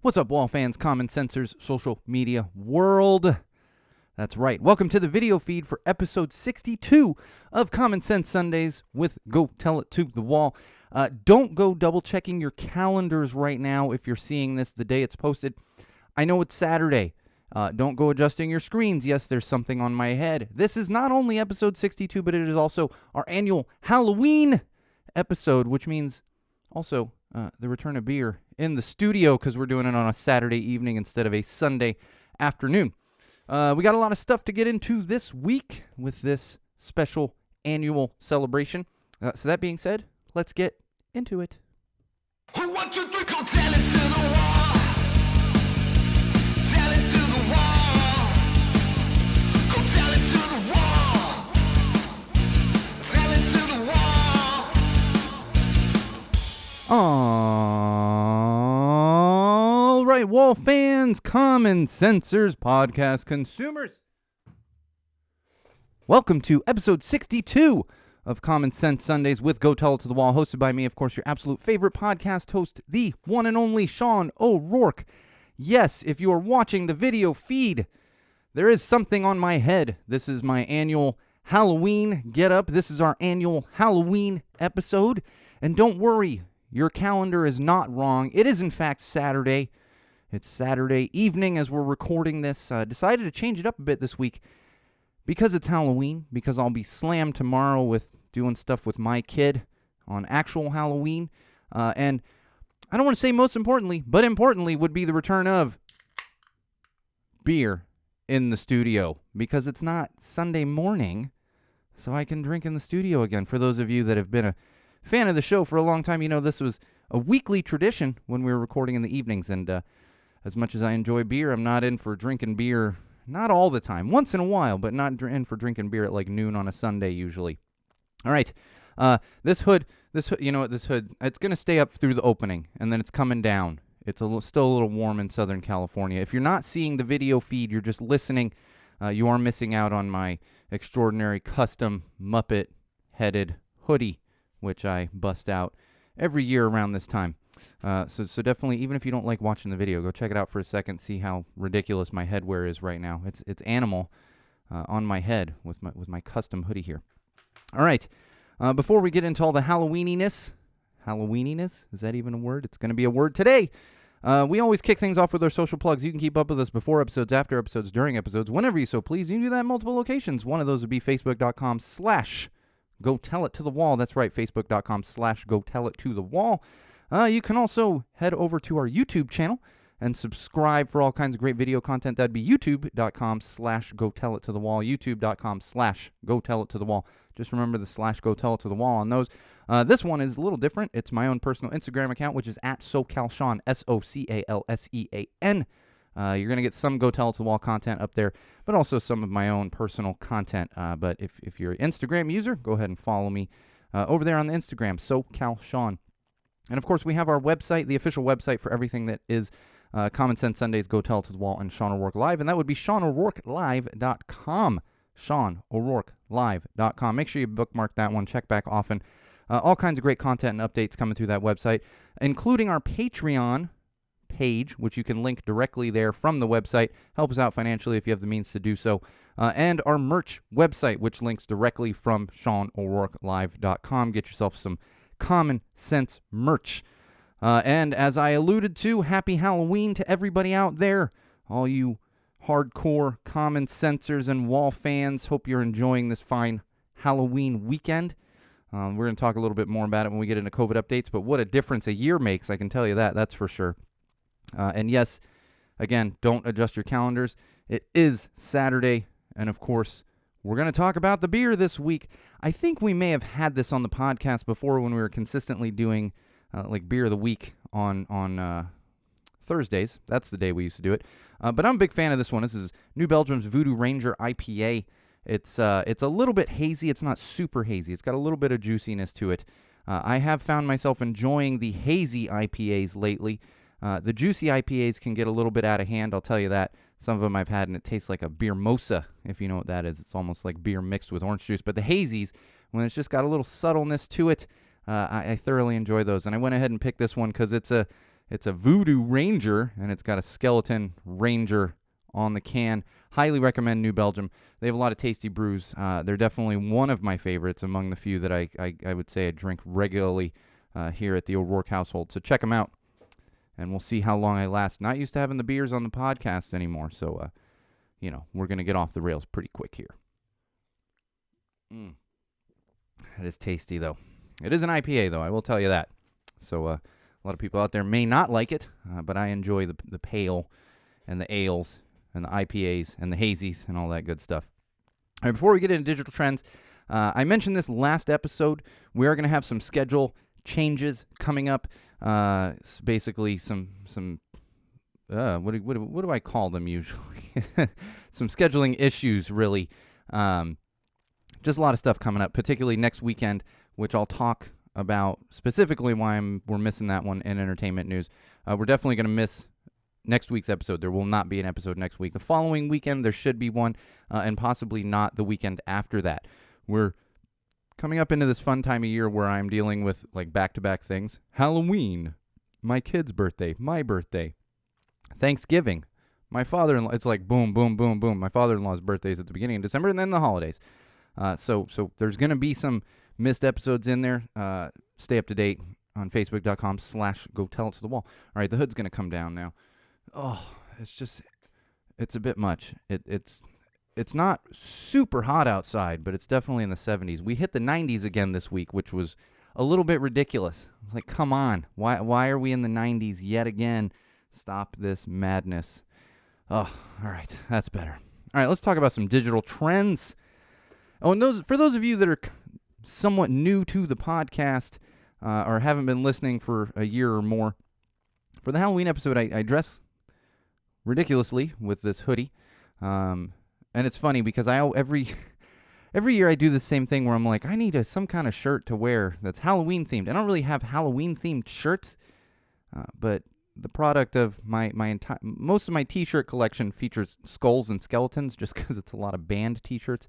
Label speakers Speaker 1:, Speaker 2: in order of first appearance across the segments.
Speaker 1: What's up, Wall fans, Common Sensors, social media world? That's right. Welcome to the video feed for episode 62 of Common Sense Sundays with Go Tell It to the Wall. Don't go double-checking your calendars right now if you're seeing this the day it's posted. I know it's Saturday. Don't go adjusting your screens. Yes, there's something on my head. This is not only episode 62, but it is also our annual Halloween episode, which means also the return of beer in the studio because we're doing it on a Saturday evening instead of a Sunday afternoon. We got a lot of stuff to get into this week with this special annual celebration. So that being said, let's get into it.
Speaker 2: Who want to go tell it to the wall? Tell it to the wall. Go tell it to the wall. Tell it to the wall.
Speaker 1: All right, Wall fans, Common Sensors, podcast consumers. Welcome to episode 62 of Common Sense Sundays with Go Tell It to the Wall, hosted by me, of course, your absolute favorite podcast host, the one and only Sean O'Rourke. Yes, if you are watching the video feed, there is something on my head. This is my annual Halloween get-up. This is our annual Halloween episode. And don't worry, your calendar is not wrong. It is, in fact, Saturday. It's Saturday evening as we're recording this. Decided to change it up a bit this week because it's Halloween, because I'll be slammed tomorrow with doing stuff with my kid on actual Halloween. And I don't want to say most importantly, but importantly would be the return of beer in the studio, because it's not Sunday morning, so I can drink in the studio again. For those of you that have been a fan of the show for a long time, you know this was a weekly tradition when we were recording in the evenings. And as much as I enjoy beer, I'm not in for drinking beer, not all the time, once in a while, but not in for drinking beer at like noon on a Sunday usually. All right, this hood, you know what, this hood, it's going to stay up through the opening, and then it's coming down. It's still a little warm in Southern California. If you're not seeing the video feed, you're just listening, you are missing out on my extraordinary custom Muppet-headed hoodie, which I bust out every year around this time. So definitely, even if you don't like watching the video, go check it out for a second, see how ridiculous my headwear is right now. It's animal on my head with my custom hoodie here. All right, before we get into all the Halloweeniness, is that even a word? It's going to be a word today. We always kick things off with our social plugs. You can keep up with us before episodes, after episodes, during episodes, whenever you so please. You can do that in multiple locations. One of those would be facebook.com/Go Tell It to the Wall. That's right, facebook.com/Go Tell It to the Wall. You can also head over to our YouTube channel and subscribe for all kinds of great video content. That'd be youtube.com/Go Tell It to the Wall, youtube.com/Go Tell It to the Wall. Just remember the /Go Tell It to the Wall on those. This one is a little different. It's my own personal Instagram account, which is at SoCalSean, SoCalSean. You're going to get some Go Tell It to the Wall content up there, but also some of my own personal content. But if you're an Instagram user, go ahead and follow me over there on the Instagram, SoCalSean. And, of course, we have our website, the official website for everything that is Common Sense Sundays, Go Tell It to the Wall, and Sean O'Rourke Live, and that would be SeanO'RourkeLive.com, SeanO'RourkeLive.com. Make sure you bookmark that one. Check back often. All kinds of great content and updates coming through that website, including our Patreon page, which you can link directly there from the website. Help us out financially if you have the means to do so. And our merch website, which links directly from SeanO'RourkeLive.com. Get yourself some Common Sense merch. And as I alluded to, happy Halloween to everybody out there, all you hardcore Common Sensors and Wall fans. Hope you're enjoying this fine Halloween weekend. We're going to talk a little bit more about it when we get into COVID updates, but what a difference a year makes, I can tell you that's for sure. And yes, again, don't adjust your calendars. It is Saturday, and of course, we're going to talk about the beer this week. I think we may have had this on the podcast before when we were consistently doing like Beer of the Week on Thursdays. That's the day we used to do it. But I'm a big fan of this one. This is New Belgium's Voodoo Ranger IPA. It's a little bit hazy. It's not super hazy. It's got a little bit of juiciness to it. I have found myself enjoying the hazy IPAs lately. The juicy IPAs can get a little bit out of hand, I'll tell you that. Some of them I've had, and it tastes like a beer mosa, if you know what that is. It's almost like beer mixed with orange juice. But the hazies, when it's just got a little subtleness to it, I thoroughly enjoy those. And I went ahead and picked this one because it's a It's a Voodoo Ranger, and it's got a skeleton ranger on the can. Highly recommend New Belgium. They have a lot of tasty brews. They're definitely one of my favorites among the few that I would say I drink regularly here at the O'Rourke household. So check them out, and we'll see how long I last. Not used to having the beers on the podcast anymore, so we're going to get off the rails pretty quick here. It is tasty, though. It is an IPA, though, I will tell you that. So a lot of people out there may not like it, but I enjoy the pale and the ales and the IPAs and the hazies and all that good stuff. All right, before we get into digital trends, I mentioned this last episode. We are going to have some schedule changes coming up. Basically, some what do I call them usually? Some scheduling issues, really. Just a lot of stuff coming up, particularly next weekend, which I'll talk about specifically why we're missing that one in entertainment news. We're definitely going to miss next week's episode. There will not be an episode next week. The following weekend, there should be one, and possibly not the weekend after that. We're coming up into this fun time of year where I'm dealing with like back-to-back things. Halloween, my kid's birthday, my birthday, Thanksgiving, my father-in-law. It's like boom, boom, boom, boom. My father-in-law's birthday is at the beginning of December, and then the holidays. So there's going to be some missed episodes in there. Stay up to date on Facebook.com/Go Tell It to the Wall. All right, the hood's going to come down now. Oh, it's a bit much. It's not super hot outside, but it's definitely in the 70s. We hit the 90s again this week, which was a little bit ridiculous. It's like, come on. Why are we in the 90s yet again? Stop this madness. Oh, all right. That's better. All right, let's talk about some digital trends. Oh, and for those of you that are somewhat new to the podcast or haven't been listening for a year or more, for the Halloween episode, I dress ridiculously with this hoodie. And it's funny because every year I do the same thing where I'm like, I need some kind of shirt to wear that's Halloween themed. I don't really have Halloween themed shirts, but the product of most of my t-shirt collection features skulls and skeletons just because it's a lot of band t-shirts.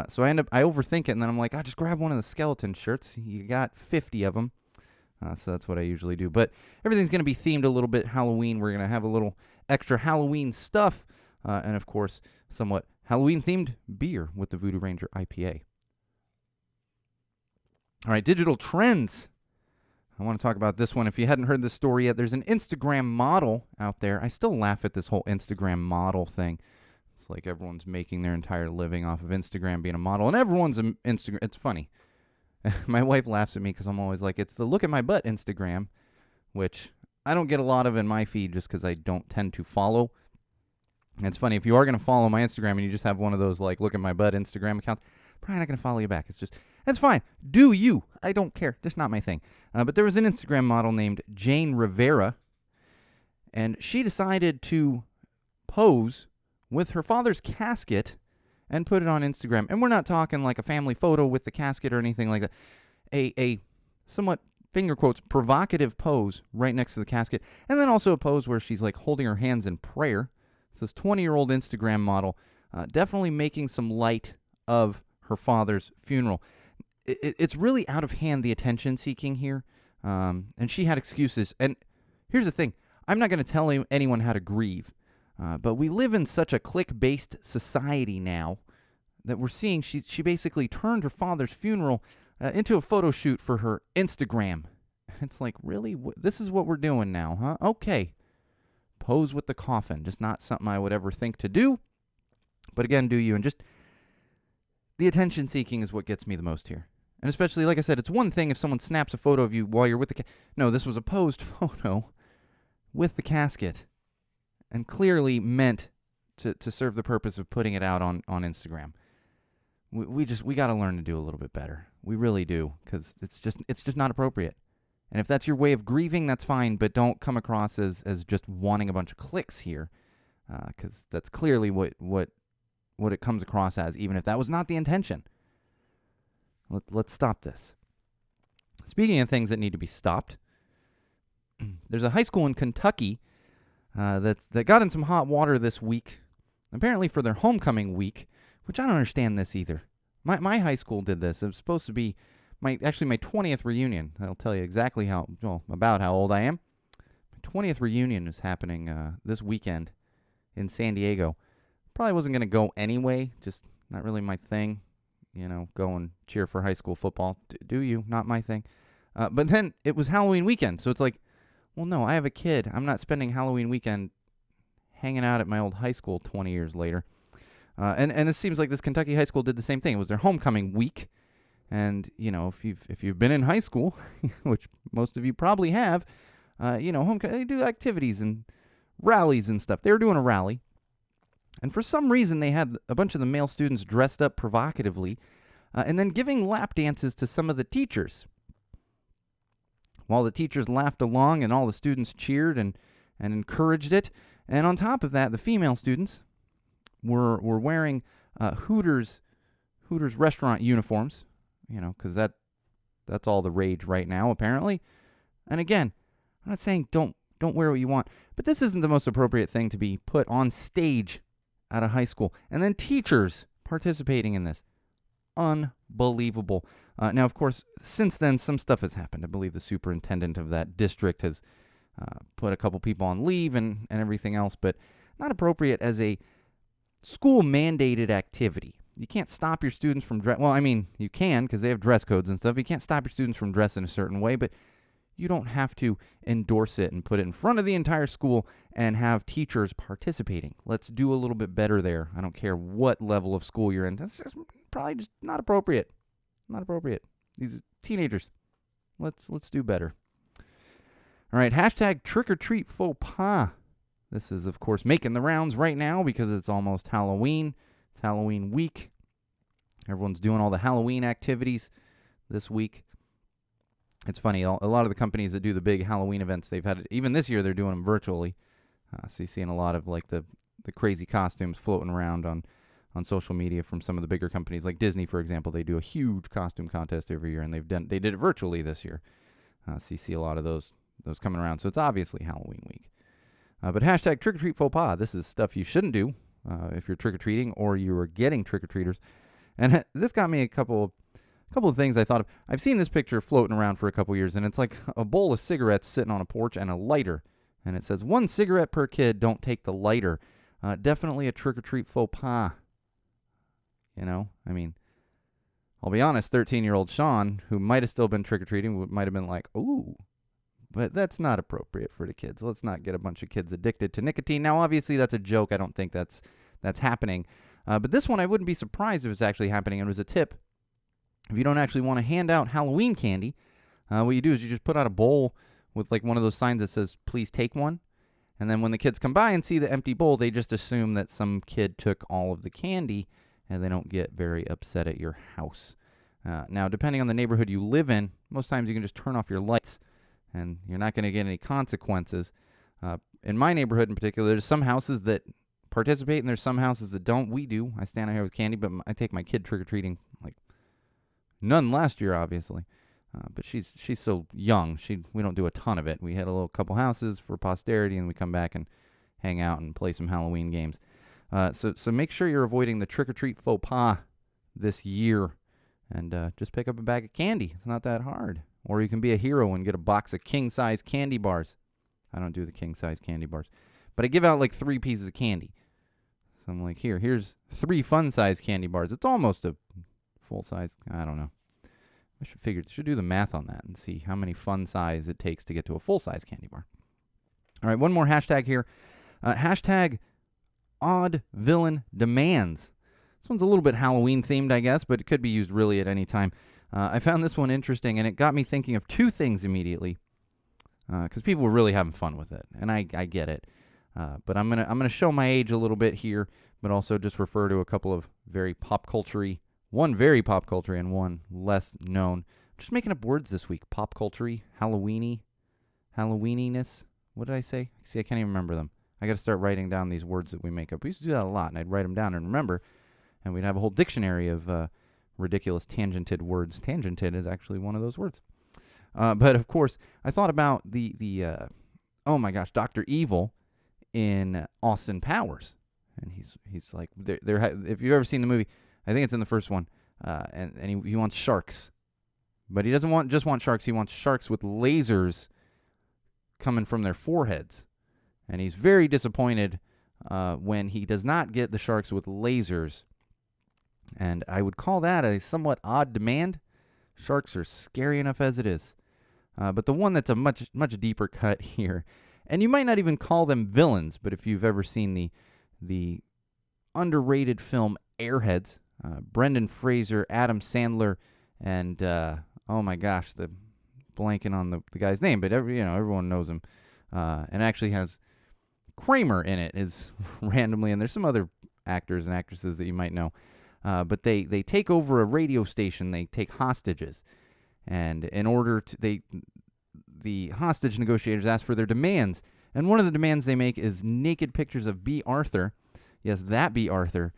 Speaker 1: So I overthink it, and then I'm like, just grab one of the skeleton shirts. You got 50 of them. So that's what I usually do. But everything's going to be themed a little bit Halloween. We're going to have a little extra Halloween stuff. And, of course, somewhat Halloween-themed beer with the Voodoo Ranger IPA. All right, digital trends. I want to talk about this one. If you hadn't heard this story yet, there's an Instagram model out there. I still laugh at this whole Instagram model thing. It's like everyone's making their entire living off of Instagram being a model. And everyone's an Instagram. It's funny. My wife laughs at me because I'm always like, it's the look at my butt Instagram, which I don't get a lot of in my feed just because I don't tend to follow. And it's funny, if you are going to follow my Instagram and you just have one of those like look at my butt Instagram accounts, probably not going to follow you back. That's fine. Do you. I don't care. Just not my thing. But there was an Instagram model named Jane Rivera, and she decided to pose with her father's casket and put it on Instagram. And we're not talking like a family photo with the casket or anything like that. A somewhat, finger quotes, provocative pose right next to the casket. And then also a pose where she's like holding her hands in prayer. It's this 20-year-old Instagram model definitely making some light of her father's funeral. It's really out of hand, the attention seeking here. And she had excuses. And here's the thing. I'm not going to tell anyone how to grieve. But we live in such a click-based society now that we're seeing she basically turned her father's funeral into a photo shoot for her Instagram. It's like, really? This is what we're doing now, huh? Okay. Pose with the coffin. Just not something I would ever think to do. But again, do you. And just the attention-seeking is what gets me the most here. And especially, like I said, it's one thing if someone snaps a photo of you while you're with the No, this was a posed photo with the casket. And clearly meant to serve the purpose of putting it out on Instagram. We got to learn to do a little bit better. We really do, because it's just not appropriate. And if that's your way of grieving, that's fine, but don't come across as just wanting a bunch of clicks here, because that's clearly what it comes across as, even if that was not the intention. Let's stop this. Speaking of things that need to be stopped, there's a high school in Kentucky that got in some hot water this week, apparently for their homecoming week, which I don't understand this either. My high school did this. It was supposed to be my 20th reunion. That'll tell you exactly about how old I am. My 20th reunion is happening this weekend in San Diego. Probably wasn't going to go anyway, just not really my thing. Go and cheer for high school football. Do you? Not my thing. But then it was Halloween weekend, so it's like, well, no, I have a kid. I'm not spending Halloween weekend hanging out at my old high school 20 years later. And it seems like this Kentucky high school did the same thing. It was their homecoming week. And, if you've been in high school, which most of you probably have, they do activities and rallies and stuff. They were doing a rally. And for some reason, they had a bunch of the male students dressed up provocatively and then giving lap dances to some of the teachers. While the teachers laughed along and all the students cheered and encouraged it. And on top of that, the female students were wearing Hooters restaurant uniforms, because that's all the rage right now, apparently. And again, I'm not saying don't wear what you want, but this isn't the most appropriate thing to be put on stage at a high school. And then teachers participating in this. Unbelievable. Now, of course, since then, some stuff has happened. I believe the superintendent of that district has put a couple people on leave and everything else, but not appropriate as a school-mandated activity. You can't stop your students from well, I mean, you can because they have dress codes and stuff. You can't stop your students from dressing a certain way, but you don't have to endorse it and put it in front of the entire school and have teachers participating. Let's do a little bit better there. I don't care what level of school you're in. That's just probably just not appropriate. Not appropriate. These teenagers. Let's do better. All right, hashtag trick-or-treat faux pas. This is, of course, making the rounds right now because it's almost Halloween. It's Halloween week. Everyone's doing all the Halloween activities this week. It's funny, a lot of the companies that do the big Halloween events, they've had it, even this year they're doing them virtually. So you're seeing a lot of like the crazy costumes floating around on social media from some of the bigger companies. Like Disney, for example, they do a huge costume contest every year, and they did it virtually this year. So you see a lot of those coming around. So it's obviously Halloween week. But hashtag trick-or-treat faux pas. This is stuff you shouldn't do if you're trick-or-treating or you are getting trick-or-treaters. And this got me a couple of things I thought of. I've seen this picture floating around for a couple years, and it's like a bowl of cigarettes sitting on a porch and a lighter. And it says, 1 cigarette per kid, don't take the lighter. Definitely a trick-or-treat faux pas. I mean, I'll be honest, 13-year-old Sean, who might have still been trick-or-treating, might have been like, ooh. But that's not appropriate for the kids. Let's not get a bunch of kids addicted to nicotine. Now, obviously, that's a joke. I don't think that's happening. But this one, I wouldn't be surprised if it's actually happening. It was a tip. If you don't actually want to hand out Halloween candy, what you do is you just put out a bowl with like one of those signs that says, please take one. And then when the kids come by and see the empty bowl, they just assume that some kid took all of the candy, and they don't get very upset at your house. Now, depending on the neighborhood you live in, most times you can just turn off your lights, and you're not going to get any consequences. In my neighborhood in particular, there's some houses that participate, and there's some houses that don't. We do. I stand out here with candy, but I take my kid trick-or-treating, like none last year, obviously. But she's so young. We don't do a ton of it. We hit a little couple houses for posterity, and we come back and hang out and play some Halloween games. So make sure you're avoiding the trick-or-treat faux pas this year, and just pick up a bag of candy. It's not that hard. Or you can be a hero and get a box of king-size candy bars. I don't do the king-size candy bars. But I give out like 3 pieces of candy. So I'm like, here's 3 fun-size candy bars. It's almost a full-size, I don't know. I should do the math on that and see how many fun-size it takes to get to a full-size candy bar. All right, one more hashtag here. Hashtag odd villain demands. This one's a little bit Halloween-themed, I guess, but it could be used really at any time. I found this one interesting, and it got me thinking of 2 things immediately, because people were really having fun with it, and I get it. But I'm gonna show my age a little bit here, but also just refer to a couple of very pop culture-y, one very pop culture and one less known. Just making up words this week. Pop culture-y, Halloween-y, Halloweeniness. What did I say? See, I can't even remember them. I got to start writing down these words that we make up. We used to do that a lot, and I'd write them down and remember, and we'd have a whole dictionary of ridiculous tangented words. Tangented is actually one of those words. But of course, I thought about the oh my gosh, Dr. Evil in Austin Powers, and he's like, if you've ever seen the movie, I think it's in the first one, and he wants sharks, but he doesn't just want sharks. He wants sharks with lasers coming from their foreheads. And he's very disappointed when he does not get the sharks with lasers. And I would call that a somewhat odd demand. Sharks are scary enough as it is. But the one that's a much deeper cut here, and you might not even call them villains, but if you've ever seen the underrated film Airheads, Brendan Fraser, Adam Sandler, and oh my gosh, the blanking on the guy's name, but everyone knows him, and actually has Kramer in it is randomly, and there's some other actors and actresses that you might know, but they take over a radio station, they take hostages, and in order to the hostage negotiators ask for their demands, and one of the demands they make is naked pictures of B. Arthur. Yes, that B. Arthur.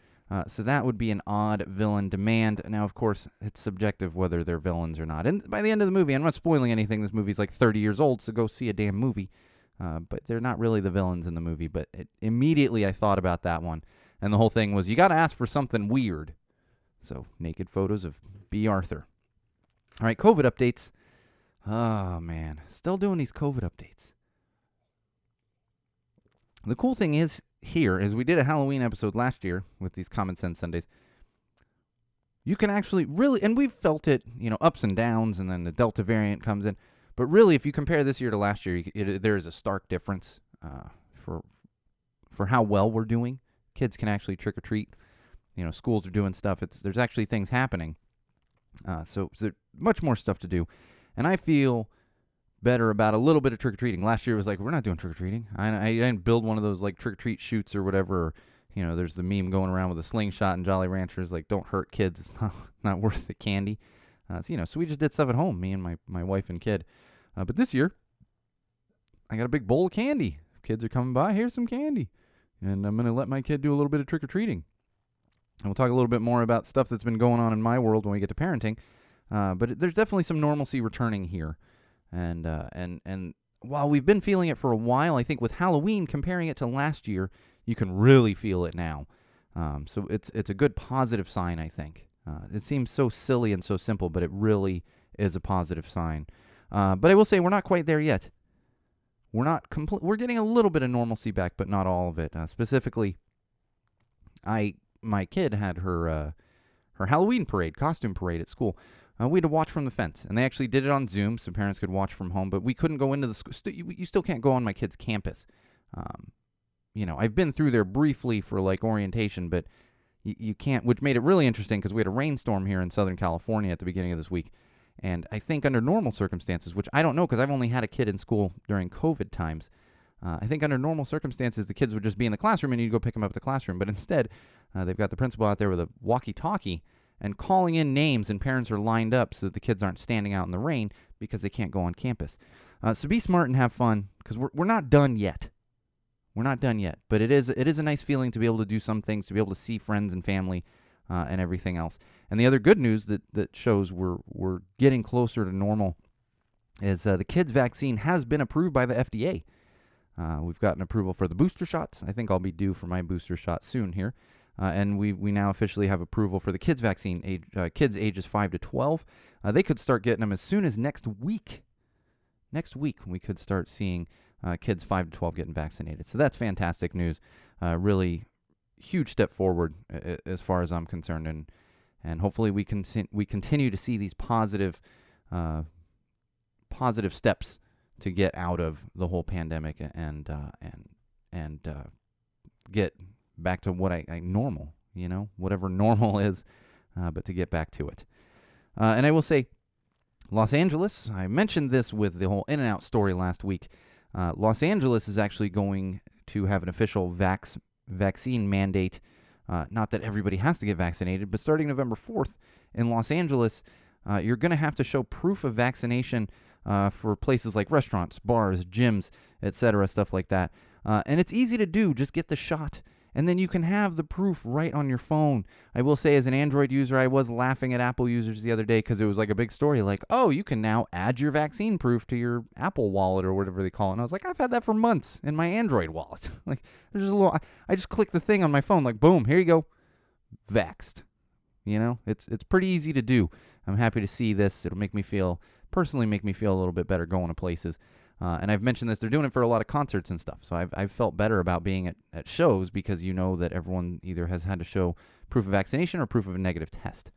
Speaker 1: So that would be an odd villain demand. Now, of course, it's subjective whether they're villains or not. And by the end of the movie, I'm not spoiling anything. This movie's like 30 years old, so go see a damn movie. But they're not really the villains in the movie. But immediately I thought about that one. And the whole thing was, you got to ask for something weird. So, naked photos of B. Arthur. All right, COVID updates. Oh, man. Still doing these COVID updates. The cool thing is here is we did a Halloween episode last year with these Common Sense Sundays. You can actually really, and we've felt it, ups and downs, and then the Delta variant comes in. But really, if you compare this year to last year, there is a stark difference for how well we're doing. Kids can actually trick or treat. Schools are doing stuff. There's actually things happening. So there's much more stuff to do. And I feel better about a little bit of trick-or-treating. Last year it was like, we're not doing trick-or-treating. I didn't build one of those like trick-or-treat shoots or whatever. Or, there's the meme going around with a slingshot and Jolly Ranchers, like, don't hurt kids. It's not worth the candy. So we just did stuff at home, me and my wife and kid. But this year, I got a big bowl of candy. Kids are coming by, here's some candy. And I'm going to let my kid do a little bit of trick-or-treating. And we'll talk a little bit more about stuff that's been going on in my world when we get to parenting. But there's definitely some normalcy returning here. And while we've been feeling it for a while, I think with Halloween, comparing it to last year, you can really feel it now. So it's a good positive sign, I think. It seems so silly and so simple, but it really is a positive sign. But I will say we're not quite there yet. We're getting a little bit of normalcy back, but not all of it. Specifically, my kid had her Halloween costume parade at school. We had to watch from the fence, and they actually did it on Zoom, so parents could watch from home, but we couldn't go into the school. You still can't go on my kid's campus. I've been through there briefly for, like, orientation, but you can't, which made it really interesting because we had a rainstorm here in Southern California at the beginning of this week, and I think under normal circumstances, which I don't know because I've only had a kid in school during COVID times, I think under normal circumstances, the kids would just be in the classroom and you'd go pick them up at the classroom, but instead, they've got the principal out there with a walkie-talkie and calling in names, and parents are lined up so that the kids aren't standing out in the rain because they can't go on campus. So be smart and have fun, because we're not done yet. We're not done yet, but it is a nice feeling to be able to do some things, to be able to see friends and family and everything else. And the other good news that shows we're getting closer to normal is the kids' vaccine has been approved by the FDA. We've gotten approval for the booster shots. I think I'll be due for my booster shot soon here. And we now officially have approval for the kids' vaccine, kids ages 5 to 12. They could start getting them as soon as next week. Next week, we could start seeing kids 5 to 12 getting vaccinated. So that's fantastic news. Really huge step forward as far as I'm concerned. And hopefully we continue to see these positive steps to get out of the whole pandemic and get back to what I normal, whatever normal is, but to get back to it. And I will say, Los Angeles, I mentioned this with the whole In-N-Out story last week. Los Angeles is actually going to have an official vaccine mandate. Not that everybody has to get vaccinated, but starting November 4th in Los Angeles, you're going to have to show proof of vaccination for places like restaurants, bars, gyms, etc., stuff like that. And it's easy to do. Just get the shot. And then you can have the proof right on your phone. I will say, as an Android user, I was laughing at Apple users the other day because it was like a big story, like, oh, you can now add your vaccine proof to your Apple wallet or whatever they call it. And I was like, I've had that for months in my Android wallet. Like, there's just I just click the thing on my phone, like, boom, here you go, vaxxed. It's pretty easy to do. I'm happy to see this. It'll personally make me feel a little bit better going to places. And I've mentioned this, they're doing it for a lot of concerts and stuff. So I've felt better about being at shows because you know that everyone either has had to show proof of vaccination or proof of a negative test.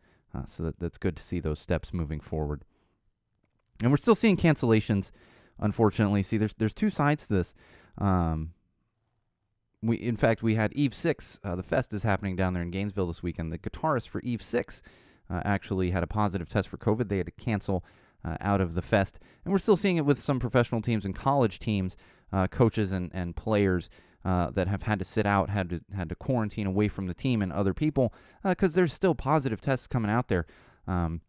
Speaker 1: So that's good to see those steps moving forward. And we're still seeing cancellations, unfortunately. See, there's two sides to this. In fact, we had Eve 6. The fest is happening down there in Gainesville this weekend. The guitarist for Eve 6 actually had a positive test for COVID. They had to cancel out of the fest. And we're still seeing it with some professional teams and college teams, coaches and players that have had to sit out, had to quarantine away from the team and other people because there's still positive tests coming out there. And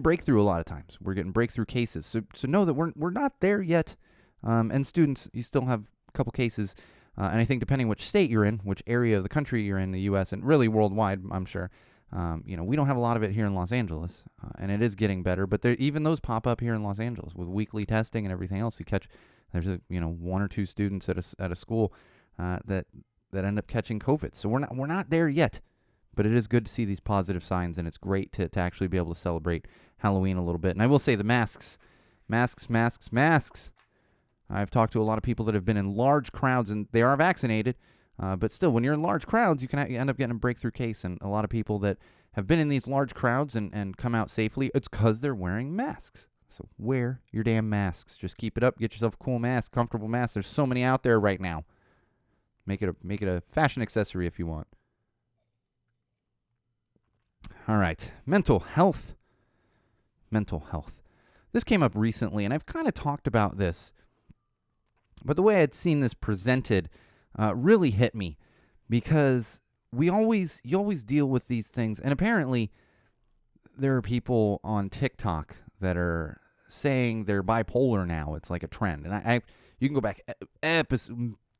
Speaker 1: breakthrough a lot of times. We're getting breakthrough cases. So know that we're not there yet. And students, you still have a couple cases. And I think depending which state you're in, which area of the country you're in, the U.S. and really worldwide, I'm sure, we don't have a lot of it here in Los Angeles, and it is getting better. But even those pop up here in Los Angeles with weekly testing and everything else. You catch there's one or two students at a school that end up catching COVID. So we're not there yet, but it is good to see these positive signs, and it's great to actually be able to celebrate Halloween a little bit. And I will say the masks. I've talked to a lot of people that have been in large crowds, and they are vaccinated. But still, when you're in large crowds, you can end up getting a breakthrough case. And a lot of people that have been in these large crowds and come out safely, it's because they're wearing masks. So wear your damn masks. Just keep it up. Get yourself a cool mask, comfortable mask. There's so many out there right now. Make it a fashion accessory if you want. All right. Mental health. This came up recently, and I've kind of talked about this. But the way I'd seen this presented really hit me because you always deal with these things. And apparently there are people on TikTok that are saying they're bipolar now. It's like a trend. And you can go back a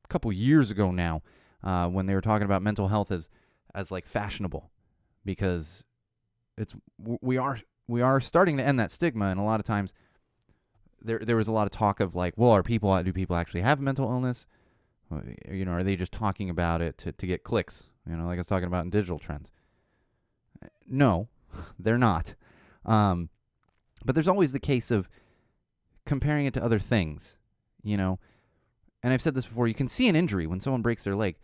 Speaker 1: couple years ago now when they were talking about mental health as like fashionable because we are starting to end that stigma. And a lot of times there was a lot of talk of like, well, do people actually have mental illness? Are they just talking about it to get clicks? Like I was talking about in digital trends. No, they're not. But there's always the case of comparing it to other things, And I've said this before, you can see an injury when someone breaks their leg.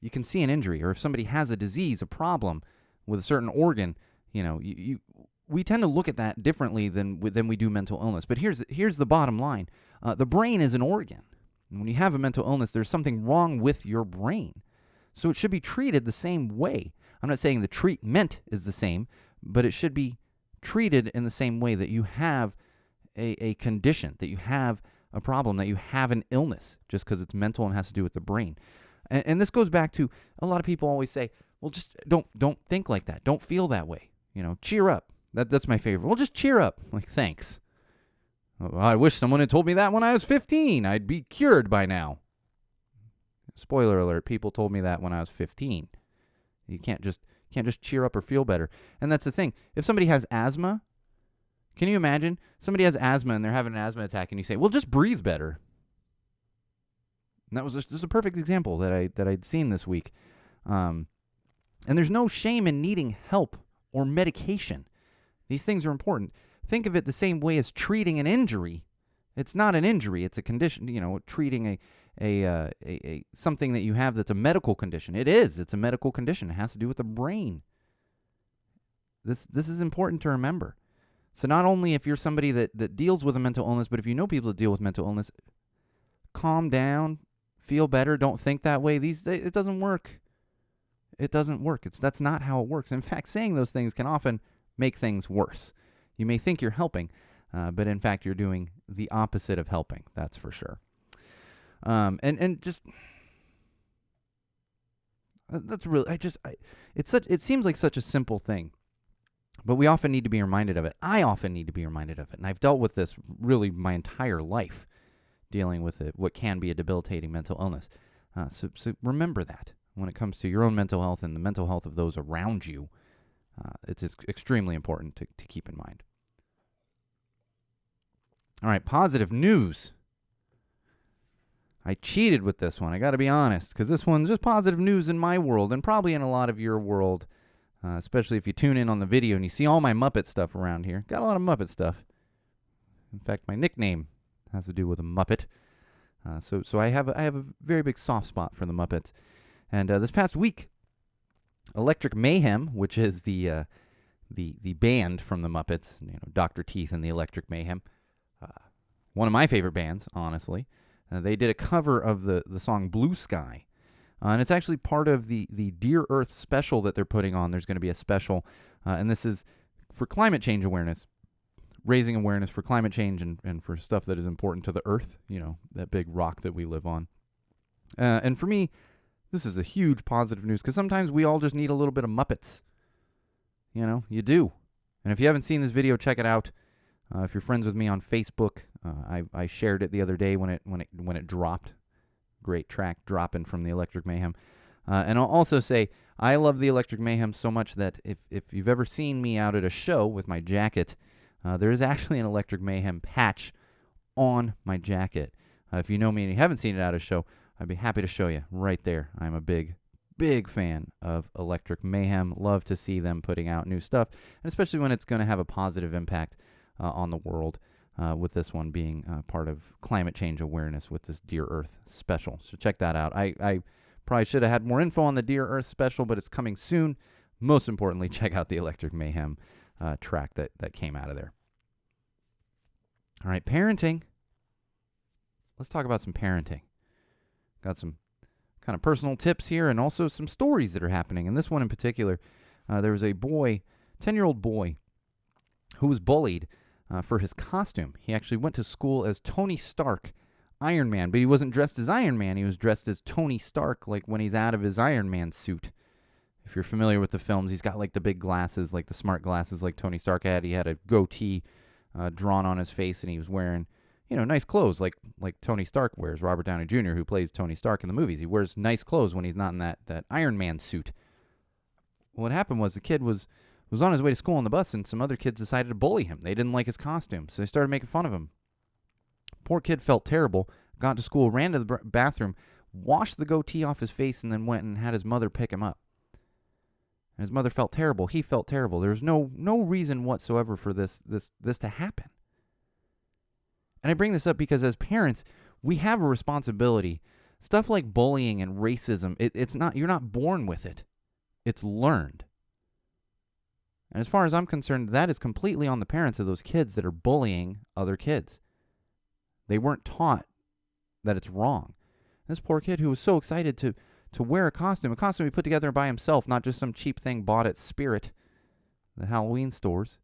Speaker 1: You can see an injury, or if somebody has a disease, a problem with a certain organ, we tend to look at that differently than we do mental illness. But here's the bottom line. The brain is an organ. And when you have a mental illness, there's something wrong with your brain. So it should be treated the same way. I'm not saying the treatment is the same, but it should be treated in the same way that you have a condition, that you have a problem, that you have an illness, just because it's mental and has to do with the brain. And this goes back to a lot of people always say, well, just don't think like that. Don't feel that way. Cheer up. That's my favorite. Well, just cheer up. Like, thanks. Well, I wish someone had told me that when I was 15. I'd be cured by now. Spoiler alert, people told me that when I was 15. You can't just cheer up or feel better. And that's the thing. If somebody has asthma, can you imagine? Somebody has asthma and they're having an asthma attack and you say, well, just breathe better. And that was just a perfect example that I'd seen this week. And there's no shame in needing help or medication. These things are important. Think of it the same way as treating an injury. It's not an injury. It's a condition, treating a something that you have that's a medical condition. It's a medical condition. It has to do with the brain. This is important to remember. So not only if you're somebody that deals with a mental illness, but if you know people that deal with mental illness, calm down, feel better, don't think that way. It doesn't work. It doesn't work. That's not how it works. In fact, saying those things can often make things worse. You may think you're helping, but in fact you're doing the opposite of helping. That's for sure. That's really. It seems like such a simple thing, but we often need to be reminded of it. I often need to be reminded of it, and I've dealt with this really my entire life, dealing with what can be a debilitating mental illness. So remember that when it comes to your own mental health and the mental health of those around you. It's extremely important to keep in mind. All right, positive news. I cheated with this one. I got to be honest, because this one's just positive news in my world and probably in a lot of your world, especially if you tune in on the video and you see all my Muppet stuff around here. Got a lot of Muppet stuff. In fact, my nickname has to do with a Muppet. So I have a very big soft spot for the Muppets. And this past week, Electric Mayhem, which is the band from the Muppets, Dr. Teeth and the Electric Mayhem, one of my favorite bands, honestly. They did a cover of the song Blue Sky. And it's actually part of the Dear Earth special that they're putting on. There's going to be a special, and this is for climate change awareness, raising awareness for climate change and for stuff that is important to the Earth, that big rock that we live on. And for me, this is a huge positive news, because sometimes we all just need a little bit of Muppets. You do. And if you haven't seen this video, check it out. If you're friends with me on Facebook, I shared it the other day when it dropped. Great track dropping from the Electric Mayhem. And I'll also say, I love the Electric Mayhem so much that if you've ever seen me out at a show with my jacket, there is actually an Electric Mayhem patch on my jacket. If you know me and you haven't seen it at a show, I'd be happy to show you right there. I'm a big fan of Electric Mayhem. Love to see them putting out new stuff, and especially when it's going to have a positive impact on the world, with this one being part of climate change awareness with this Dear Earth special. So check that out. I probably should have had more info on the Dear Earth special, but it's coming soon. Most importantly, check out the Electric Mayhem track that came out of there. All right, parenting. Let's talk about some parenting. Got some kind of personal tips here and also some stories that are happening. And this one in particular, there was a boy, 10-year-old boy, who was bullied for his costume. He actually went to school as Tony Stark, Iron Man, but he wasn't dressed as Iron Man. He was dressed as Tony Stark, like when he's out of his Iron Man suit. If you're familiar with the films, he's got like the big glasses, like the smart glasses like Tony Stark had. He had a goatee drawn on his face, and he was wearing, nice clothes like Tony Stark wears. Robert Downey Jr., who plays Tony Stark in the movies, he wears nice clothes when he's not in that Iron Man suit. What happened was the kid was on his way to school on the bus, and some other kids decided to bully him. They didn't like his costume, so they started making fun of him. Poor kid felt terrible, got to school, ran to the bathroom, washed the goatee off his face, and then went and had his mother pick him up. And his mother felt terrible. He felt terrible. There's no reason whatsoever for this to happen. And I bring this up because as parents, we have a responsibility. Stuff like bullying and racism, it's not, you're not born with it. It's learned. And as far as I'm concerned, that is completely on the parents of those kids that are bullying other kids. They weren't taught that it's wrong. This poor kid who was so excited to wear a costume he put together by himself, not just some cheap thing bought at Spirit, the Halloween stores.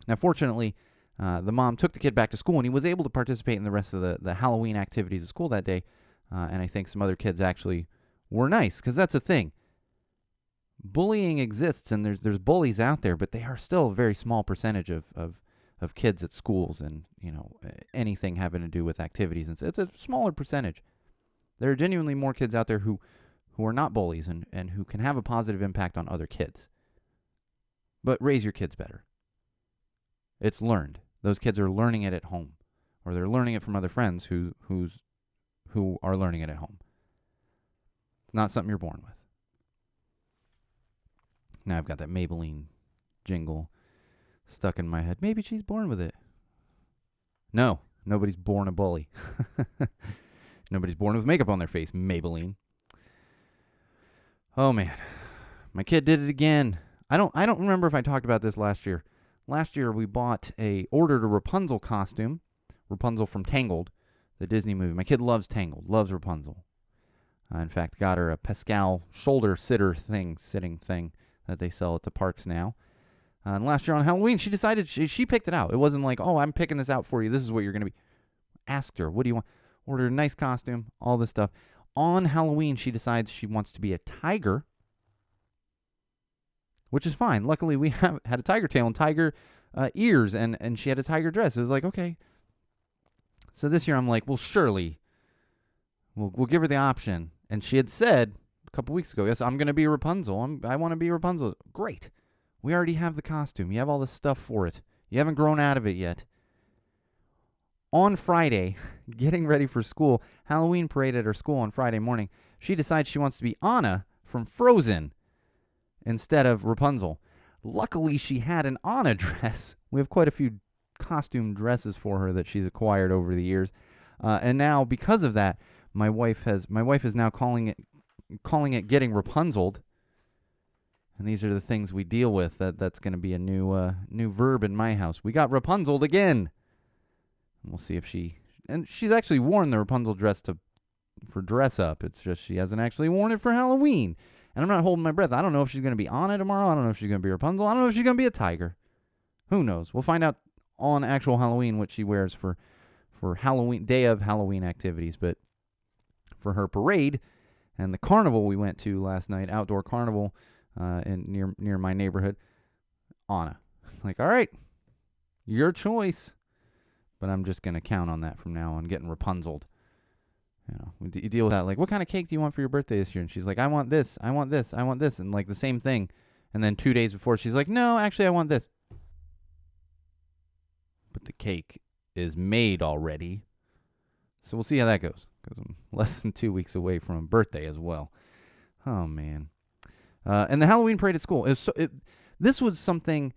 Speaker 1: Now, fortunately, the mom took the kid back to school, and he was able to participate in the rest of the Halloween activities at school that day. And I think some other kids actually were nice, because that's the thing. Bullying exists, and there's bullies out there, but they are still a very small percentage of kids at schools and, anything having to do with activities. It's a smaller percentage. There are genuinely more kids out there who are not bullies and who can have a positive impact on other kids. But raise your kids better. It's learned. Those kids are learning it at home, or they're learning it from other friends who are learning it at home. It's not something you're born with. Now I've got that Maybelline jingle stuck in my head. Maybe she's born with it. No, nobody's born a bully. Nobody's born with makeup on their face, Maybelline. Oh man, my kid did it again. I don't remember if I talked about this last year. Last year we ordered a Rapunzel costume, Rapunzel from Tangled, the Disney movie. My kid loves Tangled, loves Rapunzel. In fact, got her a Pascal shoulder sitting thing that they sell at the parks now. And last year on Halloween, she decided she picked it out. It wasn't like, oh, I'm picking this out for you. This is what you're going to be. Asked her, what do you want? Ordered a nice costume, all this stuff. On Halloween, she decides she wants to be a tiger, which is fine. Luckily, we had a tiger tail and tiger ears, and she had a tiger dress. It was like, okay. So this year, I'm like, well, surely we'll give her the option. And she had said a couple weeks ago, yes, I'm going to be Rapunzel. I want to be Rapunzel. Great. We already have the costume. You have all the stuff for it. You haven't grown out of it yet. On Friday, getting ready for school, Halloween parade at her school on Friday morning, she decides she wants to be Anna from Frozen instead of Rapunzel. Luckily, she had an Anna dress. We have quite a few costume dresses for her that she's acquired over the years. And now, because of that, my wife is now calling it getting Rapunzeled. And these are the things we deal with. That's going to be a new verb in my house. We got Rapunzeled again. And we'll see if she's actually worn the Rapunzel dress for dress up. It's just she hasn't actually worn it for Halloween. And I'm not holding my breath. I don't know if she's going to be Anna tomorrow. I don't know if she's going to be Rapunzel. I don't know if she's going to be a tiger. Who knows? We'll find out on actual Halloween what she wears for Halloween, day of Halloween activities. But for her parade and the carnival we went to last night, outdoor carnival near my neighborhood, Anna. Like, all right, your choice. But I'm just going to count on that from now on, getting Rapunzeled. You deal with that. Like, what kind of cake do you want for your birthday this year? And she's like, I want this, I want this, I want this. And like the same thing. And then 2 days before, she's like, no, actually, I want this. But the cake is made already. So we'll see how that goes. Because I'm less than 2 weeks away from a birthday as well. Oh, man. And the Halloween parade at school. This was something,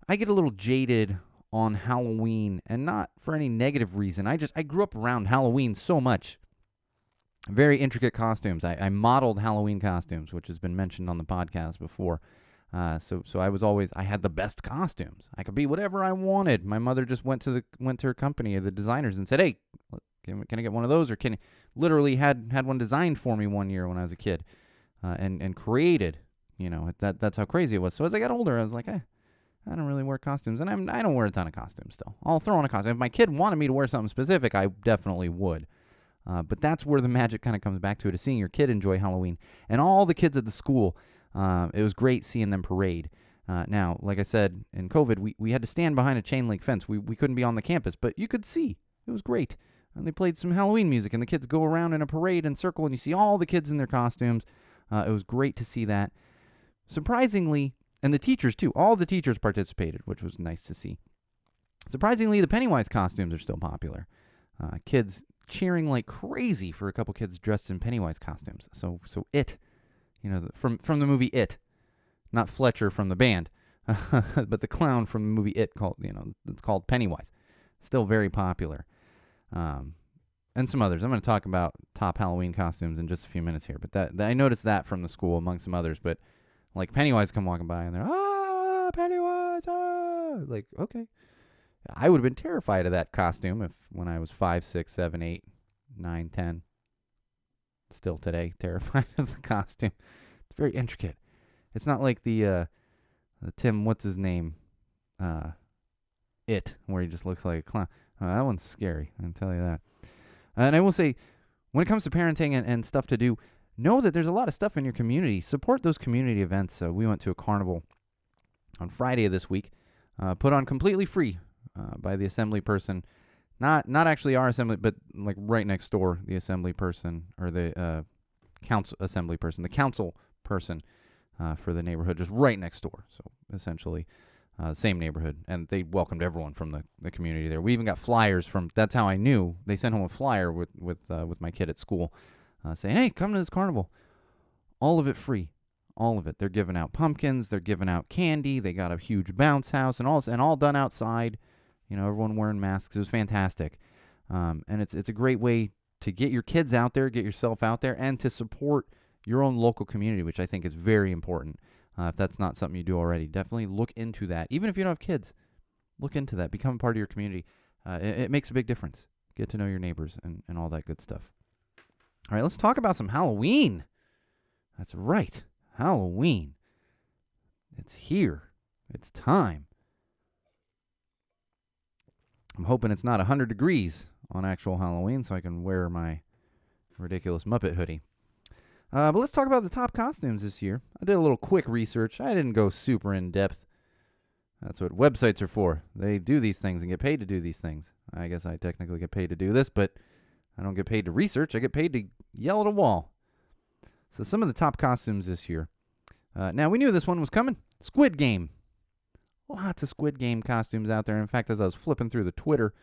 Speaker 1: I get a little jaded on Halloween, and not for any negative reason. I grew up around Halloween so much. Very intricate costumes. I modeled Halloween costumes, which has been mentioned on the podcast before. So I had the best costumes. I could be whatever I wanted. My mother just went to her company of the designers and said, "Hey, can I get one of those?" Or literally had one designed for me one year when I was a kid, and created. That's how crazy it was. So as I got older, I was like, I don't really wear costumes, and I don't wear a ton of costumes still. I'll throw on a costume. If my kid wanted me to wear something specific, I definitely would. But that's where the magic kind of comes back to it, is seeing your kid enjoy Halloween. And all the kids at the school, it was great seeing them parade. Now, like I said, in COVID, we had to stand behind a chain link fence. We couldn't be on the campus, but you could see. It was great. And they played some Halloween music, and the kids go around in a parade and circle, and you see all the kids in their costumes. It was great to see that. Surprisingly, and the teachers too, all the teachers participated, which was nice to see. Surprisingly, the Pennywise costumes are still popular. Kids cheering like crazy for a couple kids dressed in Pennywise costumes. So It, from the movie It, not Fletcher from the band, but the clown from the movie It it's called Pennywise. Still very popular. And some others. I'm going to talk about top Halloween costumes in just a few minutes here, but I noticed that from the school among some others. But like Pennywise come walking by and they're, Pennywise, like, okay. I would have been terrified of that costume when I was 5, 6, 7, 8, 9, 10. Still today, terrified of the costume. It's very intricate. It's not like the Tim, what's his name? It, where he just looks like a clown. That one's scary, I can tell you that. And I will say, when it comes to parenting and stuff to do, know that there's a lot of stuff in your community. Support those community events. We went to a carnival on Friday of this week, put on completely free by the assembly person. Not actually our assembly, but like right next door, the assembly person, or the council assembly person, the council person for the neighborhood, just right next door. So essentially, same neighborhood, and they welcomed everyone from the community there. We even got flyers from. That's how I knew. They sent home a flyer with my kid at school, saying, "Hey, come to this carnival." All of it free, all of it. They're giving out pumpkins. They're giving out candy. They got a huge bounce house and all done outside. Everyone wearing masks. It was fantastic, and it's a great way to get your kids out there, get yourself out there, and to support your own local community, which I think is very important. If that's not something you do already, definitely look into that. Even if you don't have kids, look into that. Become a part of your community. It makes a big difference. Get to know your neighbors and all that good stuff. All right, let's talk about some Halloween. That's right, Halloween. It's here. It's time. I'm hoping it's not 100 degrees on actual Halloween so I can wear my ridiculous Muppet hoodie. But let's talk about the top costumes this year. I did a little quick research. I didn't go super in depth. That's what websites are for. They do these things and get paid to do these things. I guess I technically get paid to do this, but I don't get paid to research. I get paid to yell at a wall. So some of the top costumes this year. Now, we knew this one was coming. Squid Game. Lots of Squid Game costumes out there. In fact, as I was flipping through the Twitter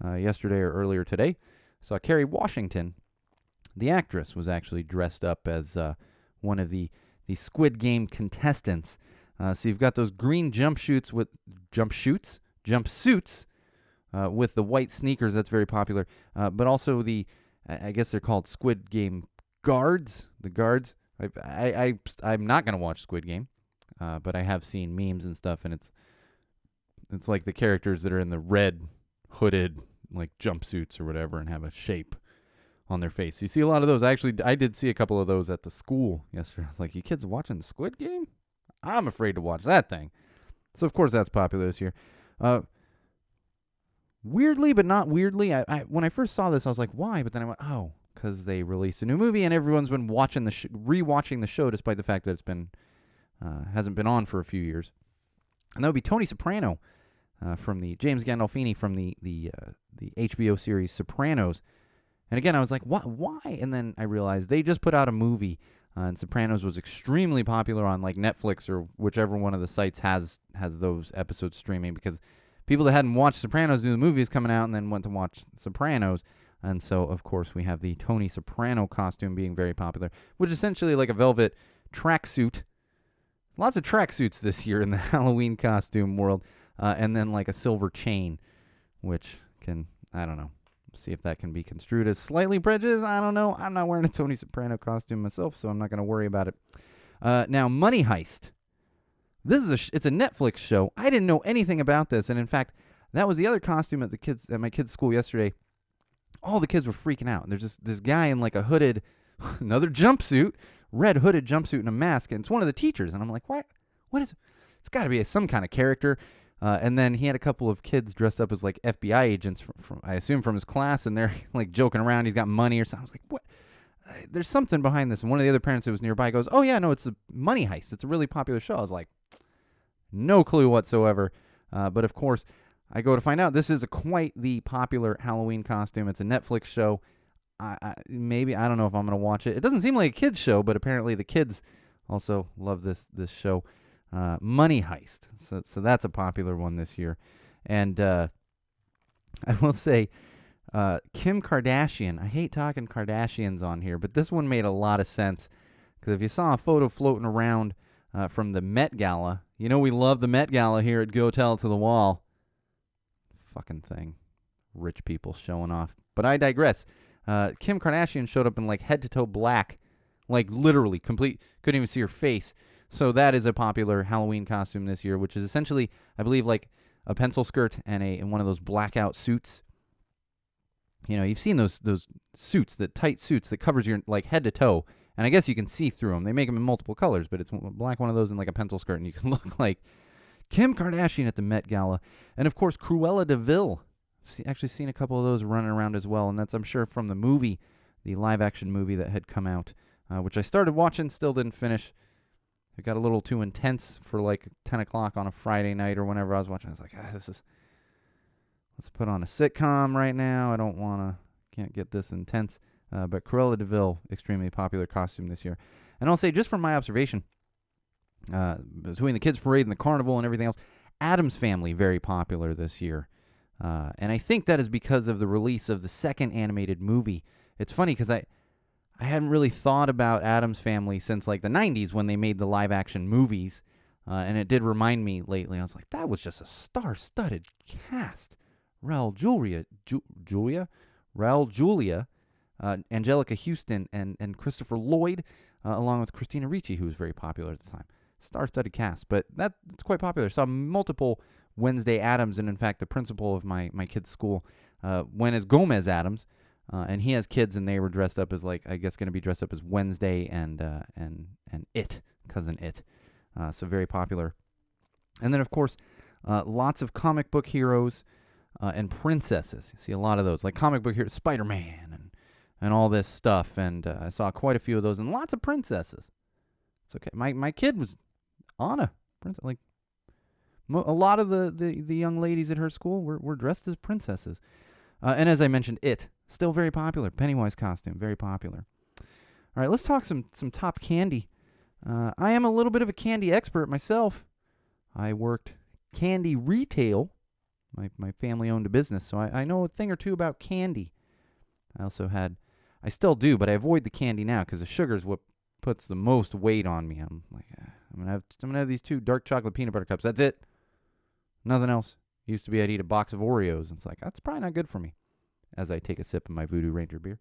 Speaker 1: yesterday or earlier today, I saw Kerry Washington. The actress was actually dressed up as one of the Squid Game contestants. So you've got those green jumpsuits with the white sneakers. That's very popular. But also I guess they're called Squid Game guards. The guards. I'm not going to watch Squid Game, but I have seen memes and stuff, and it's like the characters that are in the red hooded like jumpsuits or whatever and have a shape on their face. You see a lot of those. I did see a couple of those at the school yesterday. I was like, you kids watching the Squid Game? I'm afraid to watch that thing. So, of course, that's popular this year. Weirdly, but not weirdly, when I first saw this, I was like, why? But then I went, oh, because they released a new movie and everyone's been watching rewatching the show despite the fact that it's been hasn't been on for a few years. And that would be Tony Soprano from the James Gandolfini from the HBO series Sopranos. And again, I was like, why? And then I realized they just put out a movie, and Sopranos was extremely popular on like Netflix or whichever one of the sites has those episodes streaming, because people that hadn't watched Sopranos knew the movie was coming out and then went to watch Sopranos. And so, of course, we have the Tony Soprano costume being very popular, which is essentially like a velvet tracksuit. Lots of tracksuits this year in the Halloween costume world. And then like a silver chain, which I don't know, see if that can be construed as slightly prejudiced. I don't know. I'm not wearing a Tony Soprano costume myself, so I'm not going to worry about it. Now, Money Heist. This is it's a Netflix show. I didn't know anything about this, and in fact, that was the other costume at my kids' school yesterday. All the kids were freaking out. There's just this guy in like a hooded, another jumpsuit, red hooded jumpsuit and a mask, and it's one of the teachers. And I'm like, what? What is? It's got to be some kind of character. And then he had a couple of kids dressed up as like FBI agents from I assume from his class, and they're like joking around. He's got money or something. I was like, what? There's something behind this. And one of the other parents that was nearby goes, oh yeah, no, it's a Money Heist. It's a really popular show. I was like, no clue whatsoever. But of course, I go to find out this is quite the popular Halloween costume. It's a Netflix show. Maybe, I don't know if I'm going to watch it. It doesn't seem like a kid's show, but apparently the kids also love this show. Money Heist. So that's a popular one this year. And I will say, Kim Kardashian. I hate talking Kardashians on here, but this one made a lot of sense. Because if you saw a photo floating around from the Met Gala, you know we love the Met Gala here at Go Tell It to the Wall. Fucking thing. Rich people showing off. But I digress. Kim Kardashian showed up in like head-to-toe black. Like literally complete. Couldn't even see her face. So that is a popular Halloween costume this year, which is essentially, I believe, like a pencil skirt and one of those blackout suits. You know, you've seen those suits, the tight suits that covers your like head to toe, and I guess you can see through them. They make them in multiple colors, but it's black one of those and like a pencil skirt, and you can look like Kim Kardashian at the Met Gala. And of course, Cruella de Vil. I've actually seen a couple of those running around as well, and that's, I'm sure, from the movie, the live-action movie that had come out, which I started watching, still didn't finish. It got a little too intense for like 10 o'clock on a Friday night or whenever I was watching. I was like, let's put on a sitcom right now. Can't get this intense. But Cruella de Vil, extremely popular costume this year. And I'll say, just from my observation, between the Kids Parade and the Carnival and everything else, Addams Family, very popular this year. And I think that is because of the release of the second animated movie. It's funny because I hadn't really thought about Addams Family since like the 90s when they made the live action movies. And it did remind me lately. I was like, that was just a star-studded cast. Raul Julia, Angelica Houston, and Christopher Lloyd, along with Christina Ricci, who was very popular at the time. Star-studded cast, but that's quite popular. Saw multiple Wednesday Addams, and in fact, the principal of my kid's school went as Gomez Addams. And he has kids, and they were dressed up as, like, I guess going to be dressed up as Wednesday and It, Cousin It. So very popular. And then, of course, lots of comic book heroes and princesses. You see a lot of those, like comic book heroes, Spider-Man and all this stuff. And I saw quite a few of those, and lots of princesses. It's okay. My kid was Anna, princess. Like a lot of the young ladies at her school were dressed as princesses. And as I mentioned, It. Still very popular. Pennywise costume, very popular. All right, let's talk some top candy. I am a little bit of a candy expert myself. I worked candy retail. My family owned a business, so I know a thing or two about candy. I still do, but I avoid the candy now because the sugar is what puts the most weight on me. I'm like, I'm gonna have these 2 dark chocolate peanut butter cups. That's it. Nothing else. Used to be I'd eat a box of Oreos. It's like, that's probably not good for me as I take a sip of my Voodoo Ranger beer.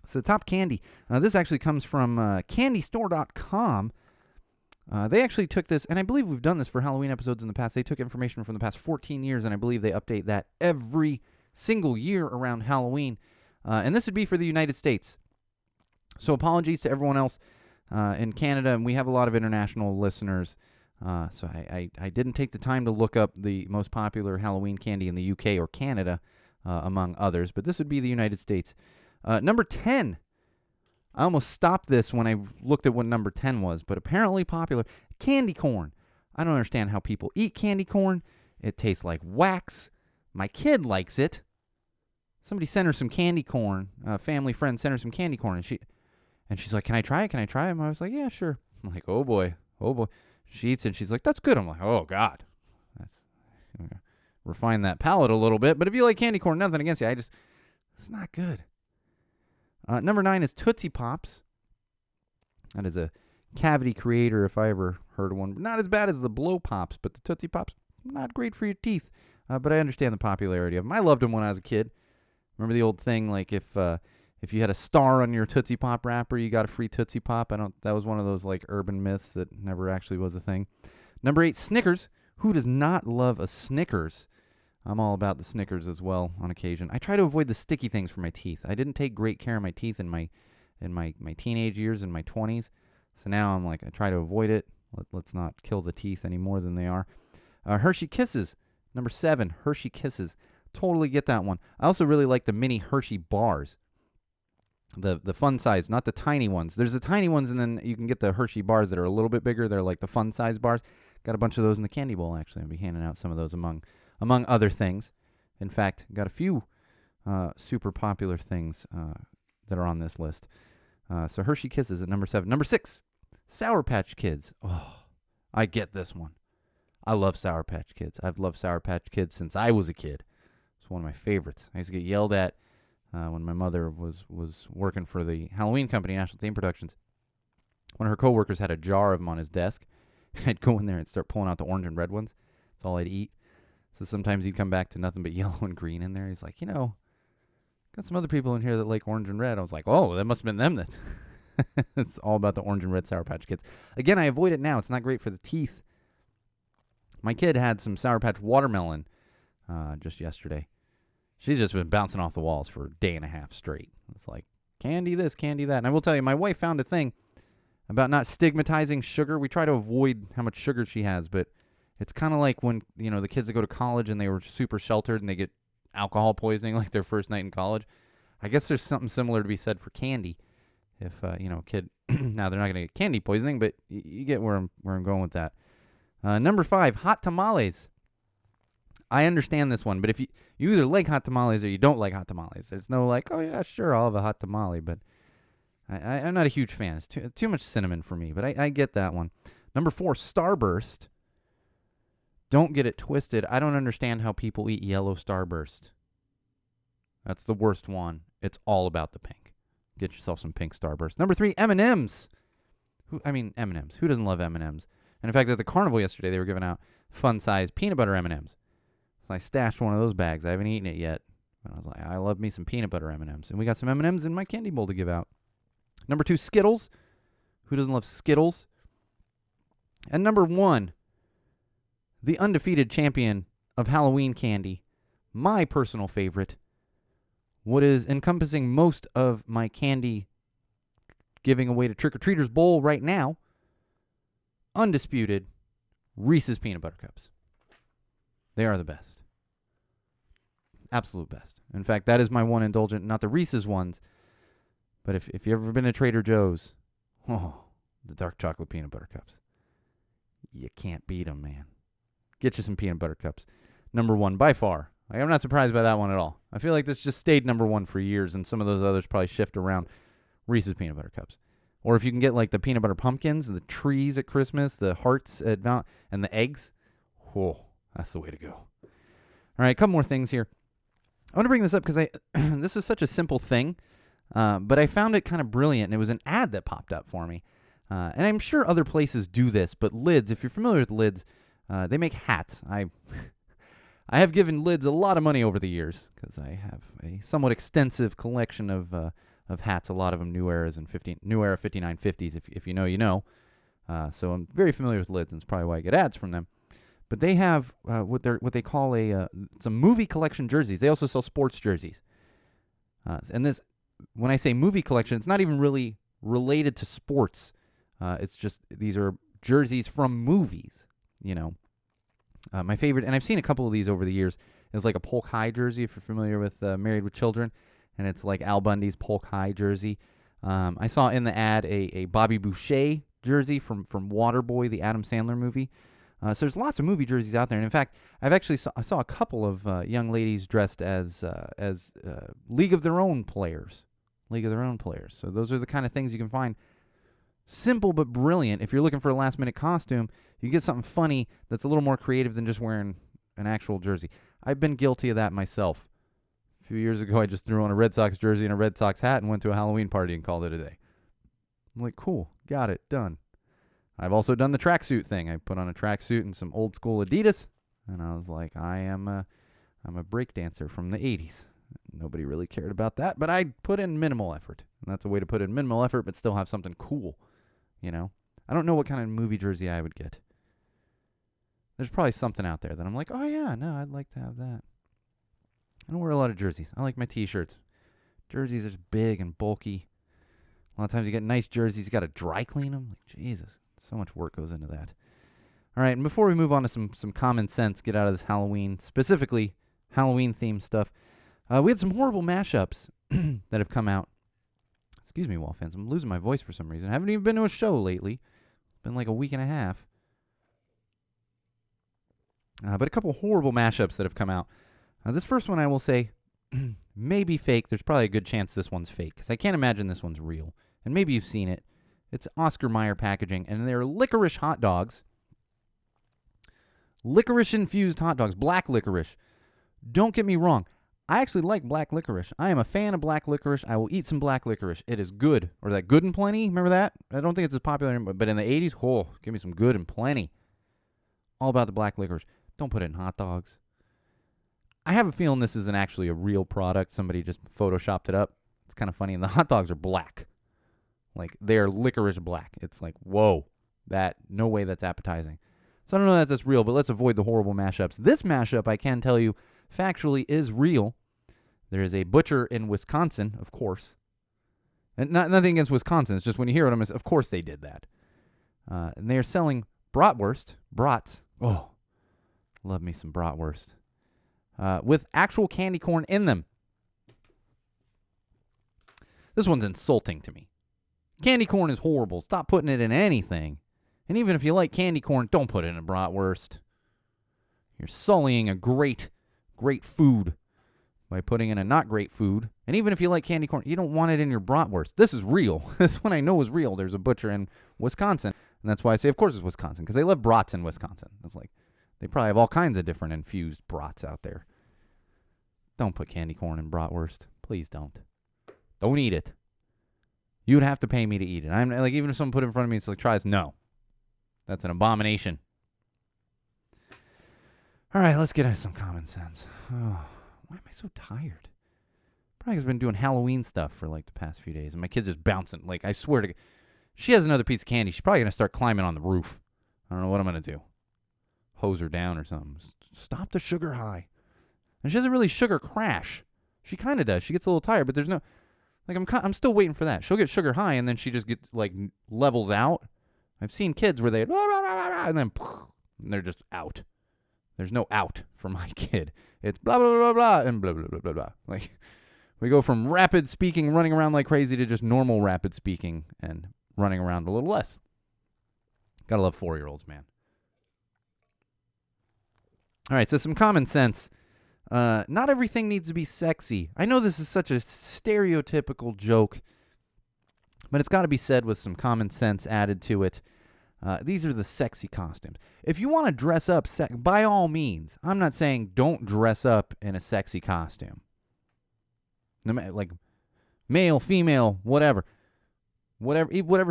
Speaker 1: So the top candy. This actually comes from candystore.com. They actually took this, and I believe we've done this for Halloween episodes in the past. They took information from the past 14 years, and I believe they update that every single year around Halloween. And this would be for the United States. So apologies to everyone else in Canada, and we have a lot of international listeners. So I didn't take the time to look up the most popular Halloween candy in the UK or Canada, among others, but this would be the United States. Number 10. I almost stopped this when I looked at what number 10 was, but apparently popular. Candy corn. I don't understand how people eat candy corn. It tastes like wax. My kid likes it. Somebody sent her some candy corn. A family friend sent her some candy corn, and she's like, "Can I try it? Can I try it?" And I was like, "Yeah, sure." I'm like, "Oh boy, oh boy." She eats it, and she's like, "That's good." I'm like, "Oh God." That's refine that palate a little bit. But if you like candy corn, nothing against you. It's not good. Number 9 is Tootsie Pops. That is a cavity creator if I ever heard of one. Not as bad as the Blow Pops, but the Tootsie Pops, not great for your teeth. But I understand the popularity of them. I loved them when I was a kid. Remember the old thing, like if you had a star on your Tootsie Pop wrapper, you got a free Tootsie Pop. That was one of those like urban myths that never actually was a thing. Number 8, Snickers. Who does not love a Snickers? I'm all about the Snickers as well on occasion. I try to avoid the sticky things for my teeth. I didn't take great care of my teeth in my teenage years, in my 20s. So now I'm like, I try to avoid it. Let's not kill the teeth any more than they are. Hershey Kisses. Number 7, Hershey Kisses. Totally get that one. I also really like the mini Hershey bars. The fun size, not the tiny ones. There's the tiny ones, and then you can get the Hershey bars that are a little bit bigger. They're like the fun size bars. Got a bunch of those in the candy bowl, actually. I'll be handing out some of those among other things. In fact, got a few super popular things that are on this list. So Hershey Kisses at number 7. Number 6, Sour Patch Kids. Oh, I get this one. I love Sour Patch Kids. I've loved Sour Patch Kids since I was a kid. It's one of my favorites. I used to get yelled at when my mother was working for the Halloween company, National Theme Productions. One of her coworkers had a jar of them on his desk. I'd go in there and start pulling out the orange and red ones. That's all I'd eat. So sometimes he'd come back to nothing but yellow and green in there. He's like, got some other people in here that like orange and red. I was like, oh, that must have been them that. It's all about the orange and red Sour Patch Kids. Again, I avoid it now. It's not great for the teeth. My kid had some Sour Patch watermelon just yesterday. She's just been bouncing off the walls for a day and a half straight. It's like, candy this, candy that. And I will tell you, my wife found a thing about not stigmatizing sugar. We try to avoid how much sugar she has, but it's kind of like when, the kids that go to college and they were super sheltered and they get alcohol poisoning like their first night in college. I guess there's something similar to be said for candy. If, a kid, now they're not going to get candy poisoning, but you get where I'm going with that. Number 5, hot tamales. I understand this one, but if you either like hot tamales or you don't like hot tamales. There's no like, oh yeah, sure, I'll have a hot tamale, but I'm not a huge fan. It's too much cinnamon for me, but I get that one. Number 4, Starburst. Don't get it twisted. I don't understand how people eat yellow Starburst. That's the worst one. It's all about the pink. Get yourself some pink Starburst. Number 3, M&M's. M&M's. Who doesn't love M&M's? And in fact, at the carnival yesterday, they were giving out fun-size peanut butter M&M's. So I stashed one of those bags. I haven't eaten it yet. But I was like, I love me some peanut butter M&M's. And we got some M&M's in my candy bowl to give out. Number 2, Skittles. Who doesn't love Skittles? And number 1, the undefeated champion of Halloween candy, my personal favorite, what is encompassing most of my candy giving away to trick-or-treaters bowl right now, undisputed, Reese's Peanut Butter Cups. They are the best. Absolute best. In fact, that is my one indulgent, not the Reese's ones, but if you've ever been to Trader Joe's, the dark chocolate peanut butter cups. You can't beat them, man. Get you some peanut butter cups. Number 1, by far. I'm not surprised by that one at all. I feel like this just stayed number 1 for years, and some of those others probably shift around. Reese's Peanut Butter Cups. Or if you can get like the peanut butter pumpkins, the trees at Christmas, the hearts at and the eggs. That's the way to go. All right, a couple more things here. I want to bring this up because this is such a simple thing, but I found it kind of brilliant, and it was an ad that popped up for me. And I'm sure other places do this, but lids, if you're familiar with lids, They make hats. I have given Lids a lot of money over the years because I have a somewhat extensive collection of hats. A lot of them new eras and new era 5950s. If you know, you know. So I'm very familiar with Lids, and it's probably why I get ads from them. But they have what they call some movie collection jerseys. They also sell sports jerseys. And this, when I say movie collection, it's not even really related to sports. It's just these are jerseys from movies. You know, my favorite, and I've seen a couple of these over the years, is like a Polk High jersey. If you're familiar with Married with Children, and it's like Al Bundy's Polk High jersey. I saw in the ad a Bobby Boucher jersey from Waterboy, the Adam Sandler movie. So there's lots of movie jerseys out there, and in fact, I saw a couple of young ladies dressed as League of Their Own players. League of Their Own players. So those are the kind of things you can find. Simple but brilliant. If you're looking for a last-minute costume, you get something funny that's a little more creative than just wearing an actual jersey. I've been guilty of that myself. A few years ago, I just threw on a Red Sox jersey and a Red Sox hat and went to a Halloween party and called it a day. I'm like, cool, got it, done. I've also done the tracksuit thing. I put on a tracksuit and some old school Adidas, and I was like, I'm a break dancer from the 80s. Nobody really cared about that, but I put in minimal effort. And that's a way to put in minimal effort, but still have something cool, you know? I don't know what kind of movie jersey I would get. There's probably something out there that I'm like, oh yeah, no, I'd like to have that. I don't wear a lot of jerseys. I like my t-shirts. Jerseys are just big and bulky. A lot of times you get nice jerseys, you got to dry clean them. Like, Jesus, so much work goes into that. All right, and before we move on to some common sense, get out of this Halloween, specifically Halloween-themed stuff, we had some horrible mashups that have come out. Excuse me, Wall fans, I'm losing my voice for some reason. I haven't even been to a show lately. It's been like a week and a half. But a couple horrible mashups that have come out. This first one, I will say, may be fake. There's probably a good chance this one's fake, because I can't imagine this one's real. And maybe you've seen it. It's Oscar Mayer packaging, and they're licorice hot dogs. Licorice-infused hot dogs, black licorice. Don't get me wrong. I actually like black licorice. I am a fan of black licorice. I will eat some black licorice. It is good. Or that Good and Plenty. Remember that? I don't think it's as popular, but in the 80s, oh, give me some Good and Plenty. All about the black licorice. Don't put it in hot dogs. I have a feeling this isn't actually a real product. Somebody just photoshopped it up. It's kind of funny. And the hot dogs are black. Like, they're licorice black. It's like, whoa. No way that's appetizing. So I don't know if that's real, but let's avoid the horrible mashups. This mashup, I can tell you, factually is real. There is a butcher in Wisconsin, of course. And nothing against Wisconsin. It's just when you hear it, of course they did that. And they are selling brats. Oh, love me some bratwurst. With actual candy corn in them. This one's insulting to me. Candy corn is horrible. Stop putting it in anything. And even if you like candy corn, don't put it in a bratwurst. You're sullying a great food by putting in a not great food. And even if you like candy corn, you don't want it in your bratwurst. This is real. This one I know is real. There's a butcher in Wisconsin. And that's why I say, of course, it's Wisconsin, because they love brats in Wisconsin. It's like, they probably have all kinds of different infused brats out there. Don't put candy corn in bratwurst. Please don't. Don't eat it. You would have to pay me to eat it. I'm like, even if someone put it in front of me, it's like, try this. No. That's an abomination. All right, let's get into some common sense. Oh, why am I so tired? Probably because I've been doing Halloween stuff for like the past few days, and my kid's just bouncing. Like, I swear to God, she has another piece of candy. She's probably going to start climbing on the roof. I don't know what I'm going to do. Hose her down or something. Stop the sugar high. And she doesn't really sugar crash. She kind of does. She gets a little tired, but there's no, like, I'm still waiting for that. She'll get sugar high, and then she just gets, like, levels out. I've seen kids where they, and then they're just out. There's no out for my kid. It's blah, blah, blah, blah, and blah, blah, blah, blah, blah. Like, we go from rapid speaking, running around like crazy, to just normal rapid speaking and running around a little less. Gotta love 4-year-olds, man. All right, so some common sense. Not everything needs to be sexy. I know this is such a stereotypical joke, but it's got to be said with some common sense added to it. These are the sexy costumes. If you want to dress up, by all means. I'm not saying don't dress up in a sexy costume. Like male, female, whatever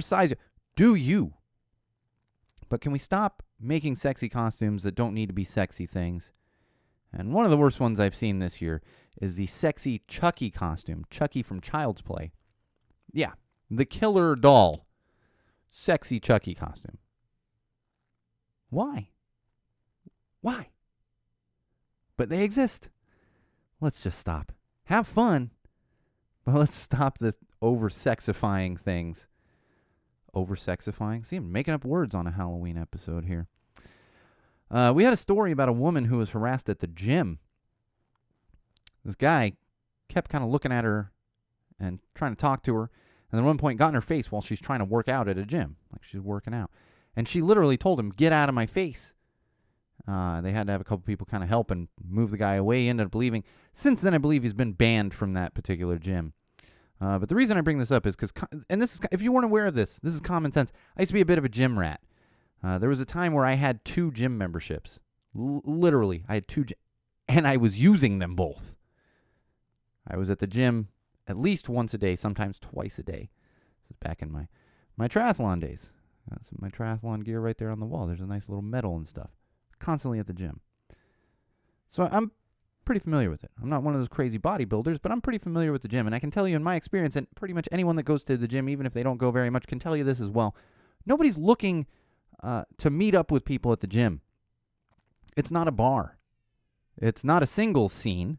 Speaker 1: size. Do you. But can we stop making sexy costumes that don't need to be sexy things. And one of the worst ones I've seen this year is the sexy Chucky costume. Chucky from Child's Play. Yeah, the killer doll. Sexy Chucky costume. Why? Why? But they exist. Let's just stop. Have fun. But let's stop this over-sexifying things. Over-sexifying? See, I'm making up words on a Halloween episode here. We had a story about a woman who was harassed at the gym. This guy kept kind of looking at her and trying to talk to her. And at one point got in her face while she's trying to work out at a gym. Like she's working out. And she literally told him, "Get out of my face." They had to have a couple people kind of help and move the guy away. He ended up leaving. Since then, I believe he's been banned from that particular gym. But the reason I bring this up is because, and this is, if you weren't aware of this is common sense. I used to be a bit of a gym rat. There was a time where I had 2 gym memberships. Literally, I had 2, and I was using them both. I was at the gym at least once a day, sometimes twice a day. This is back in my triathlon days. That's my triathlon gear right there on the wall. There's a nice little medal and stuff. Constantly at the gym. So I'm pretty familiar with it. I'm not one of those crazy bodybuilders, but I'm pretty familiar with the gym. And I can tell you in my experience, and pretty much anyone that goes to the gym, even if they don't go very much, can tell you this as well. Nobody's looking to meet up with people at the gym. It's not a bar. It's not a singles scene.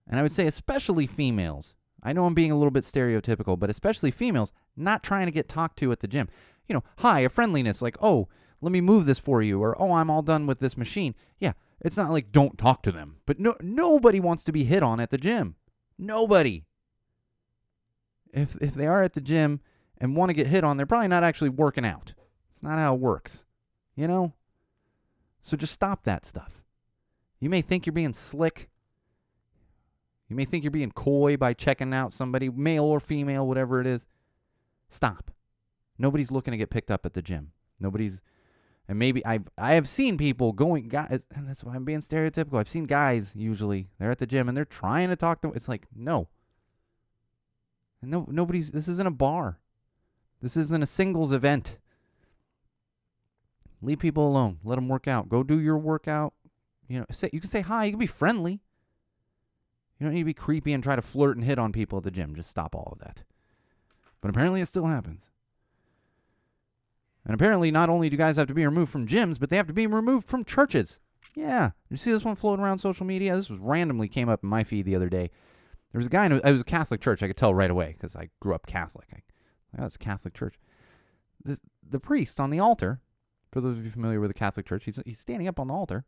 Speaker 1: And I would say especially females. I know I'm being a little bit stereotypical, but especially females not trying to get talked to at the gym. You know, hi, a friendliness like, "Oh, let me move this for you," or, "Oh, I'm all done with this machine." Yeah, it's not like don't talk to them. But nobody wants to be hit on at the gym. Nobody. If they are at the gym and want to get hit on, they're probably not actually working out. It's not how it works. You know? So just stop that stuff. You may think you're being slick. You may think you're being coy by checking out somebody, male or female, whatever it is. Stop. Nobody's looking to get picked up at the gym. Nobody's, and maybe I have seen people going, guys, and that's why I'm being stereotypical. I've seen guys usually, they're at the gym and they're trying to talk to them. It's like, no. And nobody's, this isn't a bar. This isn't a singles event. Leave people alone. Let them work out. Go do your workout. You know, you can say hi. You can be friendly. You don't need to be creepy and try to flirt and hit on people at the gym. Just stop all of that. But apparently it still happens. And apparently not only do guys have to be removed from gyms, but they have to be removed from churches. Yeah. You see this one floating around social media? This was randomly came up in my feed the other day. There was a guy, it was a Catholic church. I could tell right away because I grew up Catholic. It's a Catholic church. The priest on the altar, for those of you familiar with the Catholic church, he's standing up on the altar.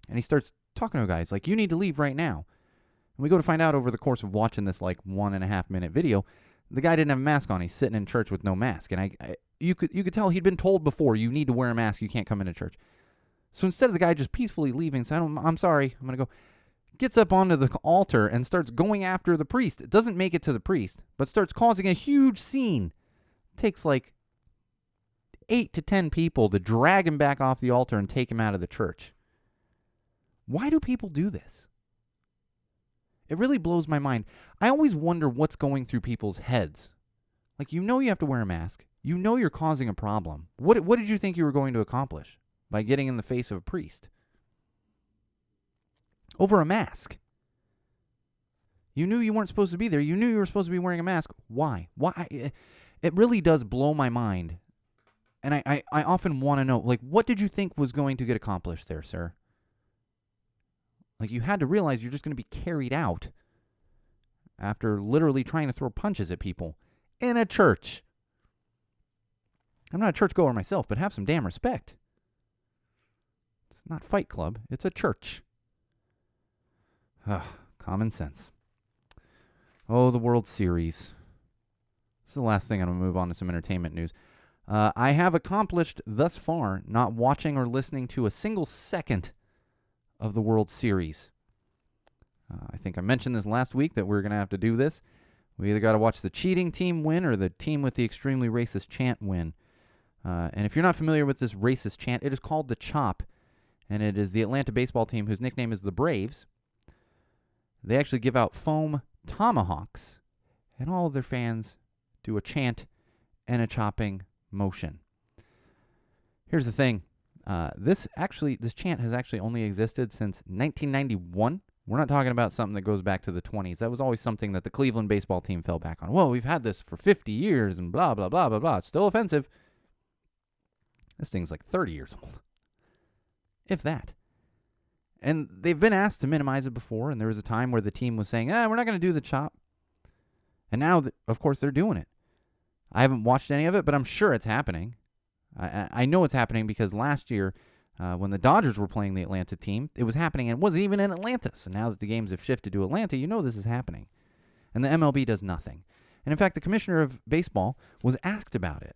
Speaker 1: And he starts talking to a guy. He's like, "You need to leave right now." And we go to find out over the course of watching this like 1.5 minute video, the guy didn't have a mask on. He's sitting in church with no mask. And you could tell he'd been told before, you need to wear a mask. You can't come into church. So instead of the guy just peacefully leaving, saying, "I'm sorry, I'm going to go," gets up onto the altar and starts going after the priest. It doesn't make it to the priest, but starts causing a huge scene. It takes like 8 to 10 people to drag him back off the altar and take him out of the church. Why do people do this? It really blows my mind. I always wonder what's going through people's heads. Like, you know you have to wear a mask. You know you're causing a problem. What did you think you were going to accomplish by getting in the face of a priest? Over a mask. You knew you weren't supposed to be there. You knew you were supposed to be wearing a mask. Why? Why? It really does blow my mind. And I often want to know, like, what did you think was going to get accomplished there, sir? Like, you had to realize you're just going to be carried out after literally trying to throw punches at people in a church. I'm not a churchgoer myself, but have some damn respect. It's not Fight Club. It's a church. Common sense. Oh, the World Series. This is the last thing. I'm going to move on to some entertainment news. I have accomplished thus far not watching or listening to a single second of the World Series. I think I mentioned this last week that we're going to have to do this. We either got to watch the cheating team win or the team with the extremely racist chant win. And if you're not familiar with this racist chant, it is called the Chop. And it is the Atlanta baseball team whose nickname is the Braves. They actually give out foam tomahawks. And all of their fans do a chant and a chopping motion. Here's the thing. This chant has actually only existed since 1991. We're not talking about something that goes back to the 20s. That was always something that the Cleveland baseball team fell back on. Well, we've had this for 50 years and blah, blah, blah, blah, blah. It's still offensive. This thing's like 30 years old. If that. And they've been asked to minimize it before, and there was a time where the team was saying, we're not going to do the chop. And now, of course, they're doing it. I haven't watched any of it, but I'm sure it's happening. I know it's happening because last year, when the Dodgers were playing the Atlanta team, it was happening, and it wasn't even in Atlanta. So now that the games have shifted to Atlanta, you know this is happening. And the MLB does nothing. And in fact, the commissioner of baseball was asked about it.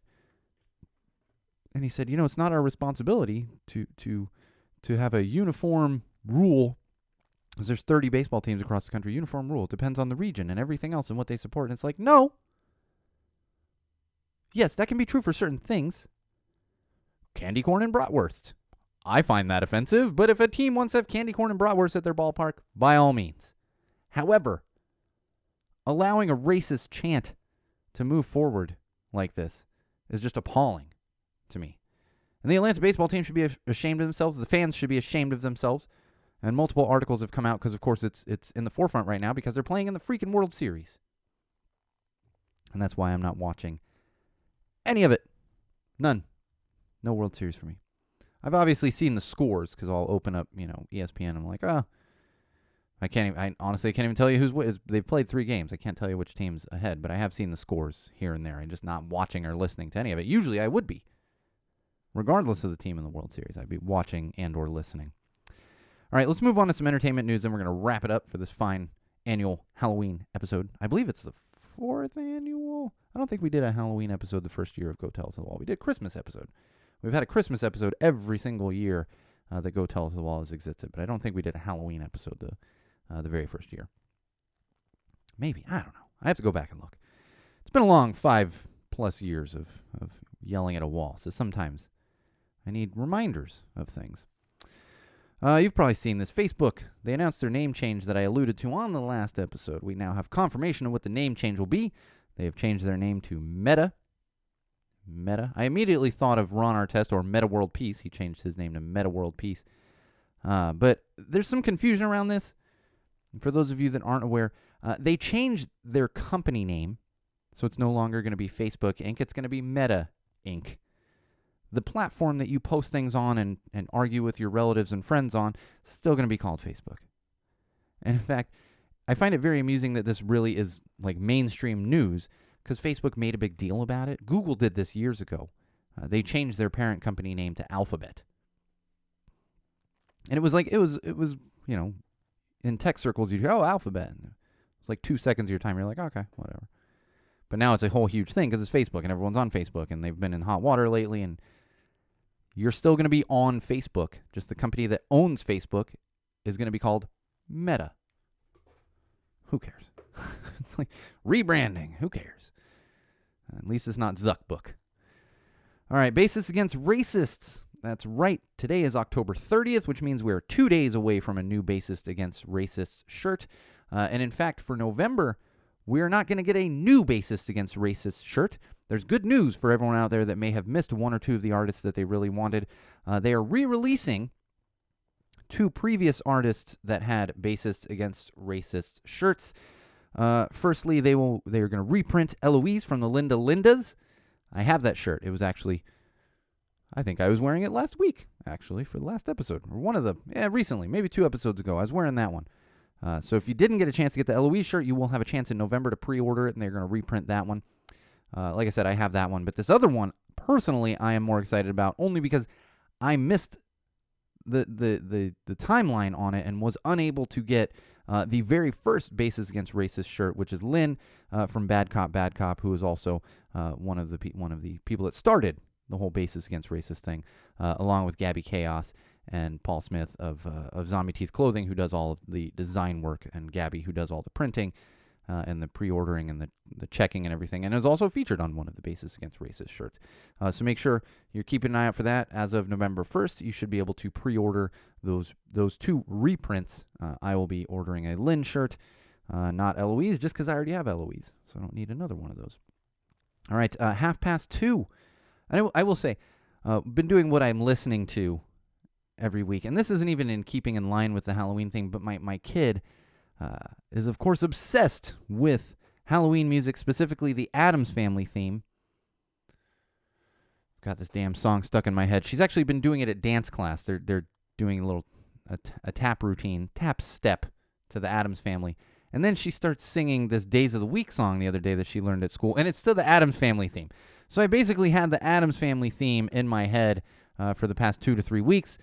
Speaker 1: And he said, it's not our responsibility to have a uniform rule, because there's 30 baseball teams across the country. Uniform rule. It depends on the region and everything else and what they support. And it's like, no. Yes, that can be true for certain things. Candy corn and bratwurst. I find that offensive, but if a team wants to have candy corn and bratwurst at their ballpark, by all means. However, allowing a racist chant to move forward like this is just appalling to me. And the Atlanta baseball team should be ashamed of themselves. The fans should be ashamed of themselves. And multiple articles have come out because, of course, it's in the forefront right now because they're playing in the freaking World Series. And that's why I'm not watching any of it. None. No World Series for me. I've obviously seen the scores because I'll open up, ESPN. I'm like, I honestly can't even tell you who's. They've played 3 games. I can't tell you which team's ahead, but I have seen the scores here and there. I'm just not watching or listening to any of it. Usually I would be. Regardless of the team in the World Series, I'd be watching and or listening. All right, let's move on to some entertainment news, then we're going to wrap it up for this fine annual Halloween episode. I believe it's the 4th annual. I don't think we did a Halloween episode the first year of Go Tell Us the Wall. We did a Christmas episode. We've had a Christmas episode every single year that Go Tell Us the Wall has existed, but I don't think we did a Halloween episode the very first year. Maybe. I don't know. I have to go back and look. It's been a long 5+ years of yelling at a wall, so sometimes I need reminders of things. You've probably seen this. Facebook, they announced their name change that I alluded to on the last episode. We now have confirmation of what the name change will be. They have changed their name to Meta. Meta. I immediately thought of Ron Artest or Meta World Peace. He changed his name to Meta World Peace. But there's some confusion around this. For those of you that aren't aware, they changed their company name. So it's no longer going to be Facebook Inc. It's going to be Meta Inc. The platform that you post things on and argue with your relatives and friends on is still going to be called Facebook. And in fact, I find it very amusing that this really is like mainstream news because Facebook made a big deal about it. Google did this years ago. They changed their parent company name to Alphabet. And it was, in tech circles, you'd hear, Alphabet. And it's like 2 seconds of your time. You're like, okay, whatever. But now it's a whole huge thing because it's Facebook and everyone's on Facebook and they've been in hot water lately and you're still going to be on Facebook. Just the company that owns Facebook is going to be called Meta. Who cares? It's like rebranding. Who cares? At least it's not Zuckbook. All right, Basis Against Racists. That's right. Today is October 30th, which means we're 2 days away from a new Basis Against Racists shirt. And in fact, for November, we're not going to get a new Basis Against Racists shirt. There's good news for everyone out there that may have missed one or two of the artists that they really wanted. They are re-releasing 2 previous artists that had Basis Against Racist shirts. Firstly, they are going to reprint Eloise from the Linda Lindas. I have that shirt. It was actually, I think I was wearing it last week, actually, for the last episode. Or recently, maybe 2 episodes ago. I was wearing that one. So if you didn't get a chance to get the Eloise shirt, you will have a chance in November to pre-order it, and they're going to reprint that one. Like I said, I have that one. But this other one, personally, I am more excited about, only because I missed the timeline on it and was unable to get the very first Basis Against Racist shirt, which is Lynn from Bad Cop, who is also one of the people that started the whole Basis Against Racist thing, along with Gabby Chaos and Paul Smith of Zombie Teeth Clothing, who does all of the design work, and Gabby, who does all the printing and the pre-ordering and the checking and everything, and is also featured on one of the Basis Against Racist shirts. So make sure you're keeping an eye out for that. As of November 1st, you should be able to pre-order those 2 reprints. I will be ordering a Lynn shirt, not Eloise, just because I already have Eloise, so I don't need another one of those. All right, 2:30. I will say, been doing what I'm listening to every week. And this isn't even in keeping in line with the Halloween thing, but my kid is, of course, obsessed with Halloween music, specifically the Addams Family theme. Got this damn song stuck in my head. She's actually been doing it at dance class. They're doing a tap routine, tap step to the Addams Family. And then she starts singing this Days of the Week song the other day that she learned at school, and it's still the Addams Family theme. So I basically had the Addams Family theme in my head for the past 2 to 3 weeks.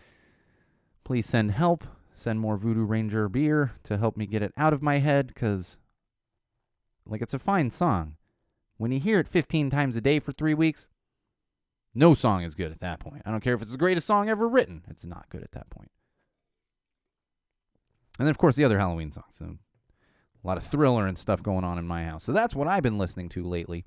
Speaker 1: Please send help. Send more Voodoo Ranger beer to help me get it out of my head, because, like, it's a fine song. When you hear it 15 times a day for 3 weeks, no song is good at that point. I don't care if it's the greatest song ever written. It's not good at that point. And then, of course, the other Halloween songs. So a lot of Thriller and stuff going on in my house. So that's what I've been listening to lately.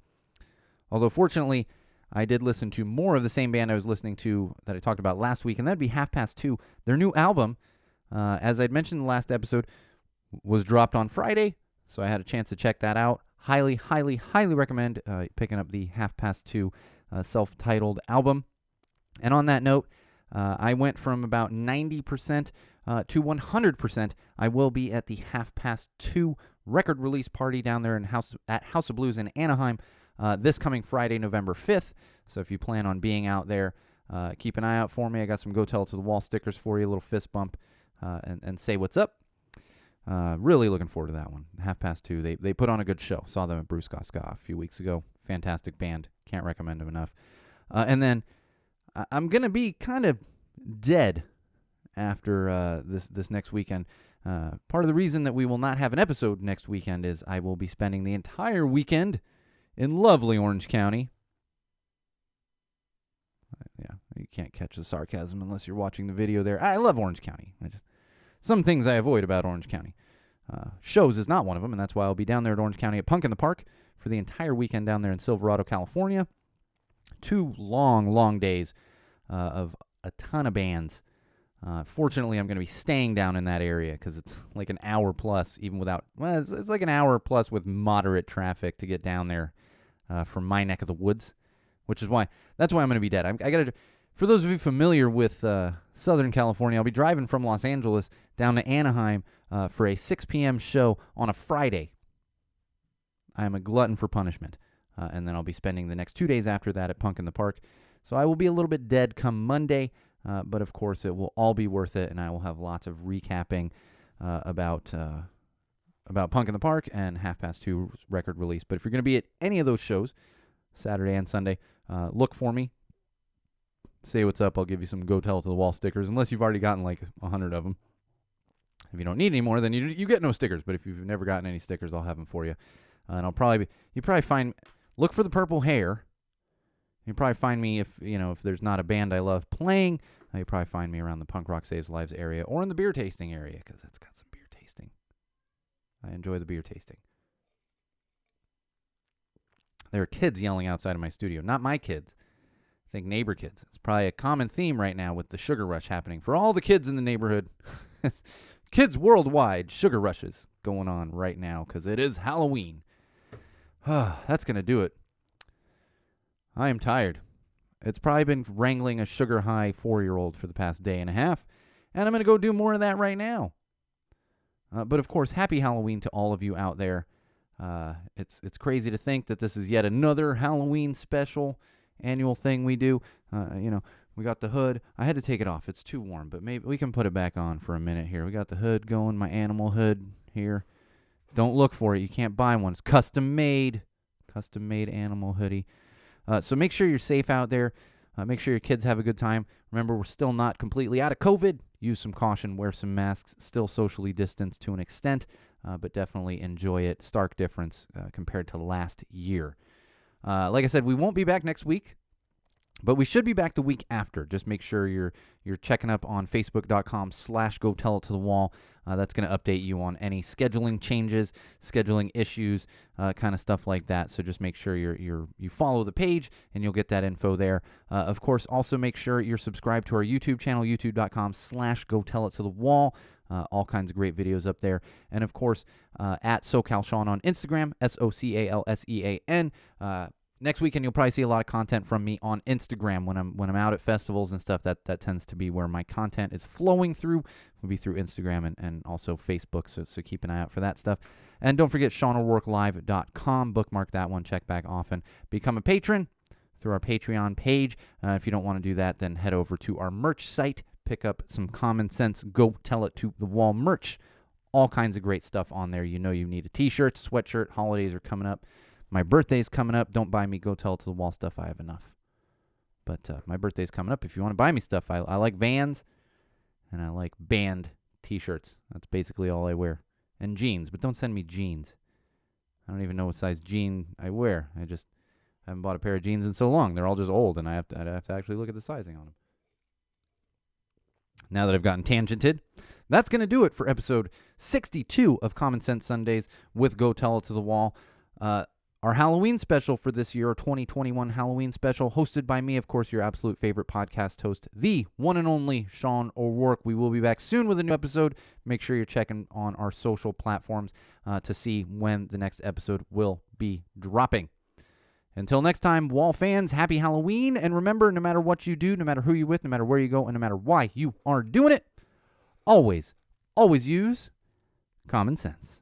Speaker 1: Although, fortunately, I did listen to more of the same band I was listening to that I talked about last week, and that'd be 2:30. Their new album, as I'd mentioned in the last episode, was dropped on Friday, so I had a chance to check that out. Highly, highly, highly recommend picking up the 2:30 self-titled album. And on that note, I went from about 90% to 100%. I will be at the 2:30 record release party down there at House of Blues in Anaheim this coming Friday, November 5th. So if you plan on being out there, keep an eye out for me. I got some Go Tell It to the Wall stickers for you, a little fist bump, and say what's up. Really looking forward to that one. 2:30. They put on a good show. Saw them at Bruce Ska a few weeks ago. Fantastic band. Can't recommend them enough. And then I'm going to be kind of dead after this next weekend. Part of the reason that we will not have an episode next weekend is I will be spending the entire weekend in lovely Orange County. Yeah, you can't catch the sarcasm unless you're watching the video there. I love Orange County. Some things I avoid about Orange County. Shows is not one of them, and that's why I'll be down there at Orange County at Punk in the Park for the entire weekend down there in Silverado, California. 2 long, long days of a ton of bands. Fortunately, I'm going to be staying down in that area because it's like an hour plus, even without, well, it's like an hour plus with moderate traffic to get down there from my neck of the woods, which is why, that's why I'm going to be dead. I got to, for those of you familiar with Southern California, I'll be driving from Los Angeles down to Anaheim for a 6 p.m. show on a Friday. I am a glutton for punishment. And then I'll be spending the next 2 days after that at Punk in the Park. So I will be a little bit dead come Monday, but of course it will all be worth it, and I will have lots of recapping about Punk in the Park and 2:30 record release. But if you're going to be at any of those shows, Saturday and Sunday, look for me. Say what's up. I'll give you some Go Tell It to the Wall stickers, unless you've already gotten like 100 of them. If you don't need any more, then you get no stickers. But if you've never gotten any stickers, I'll have them for you. And you probably find, look for the purple hair. You probably find me if there's not a band I love playing. You probably find me around the Punk Rock Saves Lives area or in the beer tasting area because it's got some beer tasting. I enjoy the beer tasting. There are kids yelling outside of my studio. Not my kids. I think neighbor kids. It's probably a common theme right now with the sugar rush happening for all the kids in the neighborhood. Kids worldwide, sugar rushes going on right now because it is Halloween. That's going to do it. I am tired. It's probably been wrangling a sugar-high 4-year-old for the past day and a half, and I'm going to go do more of that right now. But, of course, happy Halloween to all of you out there. It's crazy to think that this is yet another Halloween special annual thing we do. We got the hood. I had to take it off. It's too warm, but maybe we can put it back on for a minute here. We got the hood going, my animal hood here. Don't look for it. You can't buy one. It's custom made animal hoodie. So make sure you're safe out there. Make sure your kids have a good time. Remember, we're still not completely out of COVID. Use some caution. Wear some masks. Still socially distanced to an extent, but definitely enjoy it. Stark difference compared to last year. Like I said, we won't be back next week. But we should be back the week after. Just make sure you're checking up on Facebook.com/Go Tell It to the Wall. That's going to update you on any scheduling changes, scheduling issues, kind of stuff like that. So just make sure you follow the page, and you'll get that info there. Of course, also make sure you're subscribed to our YouTube channel, youtube.com/Go Tell It to the Wall. All kinds of great videos up there. And, of course, at SoCalSean on Instagram, SoCalSean. Next weekend, you'll probably see a lot of content from me on Instagram when I'm out at festivals and stuff. That tends to be where my content is flowing through. Will be through Instagram and also Facebook, so keep an eye out for that stuff. And don't forget SeanO'RourkeLive.com. Bookmark that one. Check back often. Become a patron through our Patreon page. If you don't want to do that, then head over to our merch site. Pick up some Common Sense Go Tell It to the Wall merch. All kinds of great stuff on there. You know you need a t-shirt, sweatshirt. Holidays are coming up. My birthday's coming up. Don't buy me Go Tell It to the Wall stuff. I have enough. But my birthday's coming up. If you want to buy me stuff, I like Vans, and I like band t-shirts. That's basically all I wear. And jeans, but don't send me jeans. I don't even know what size jean I wear. I haven't bought a pair of jeans in so long. They're all just old, and I'd have to actually look at the sizing on them. Now that I've gotten tangented, that's going to do it for episode 62 of Common Sense Sundays with Go Tell It to the Wall. Our Halloween special for this year, our 2021 Halloween special, hosted by me, of course, your absolute favorite podcast host, the one and only Sean O'Rourke. We will be back soon with a new episode. Make sure you're checking on our social platforms to see when the next episode will be dropping. Until next time, Wall fans, happy Halloween. And remember, no matter what you do, no matter who you're with, no matter where you go, and no matter why you are doing it, always use common sense.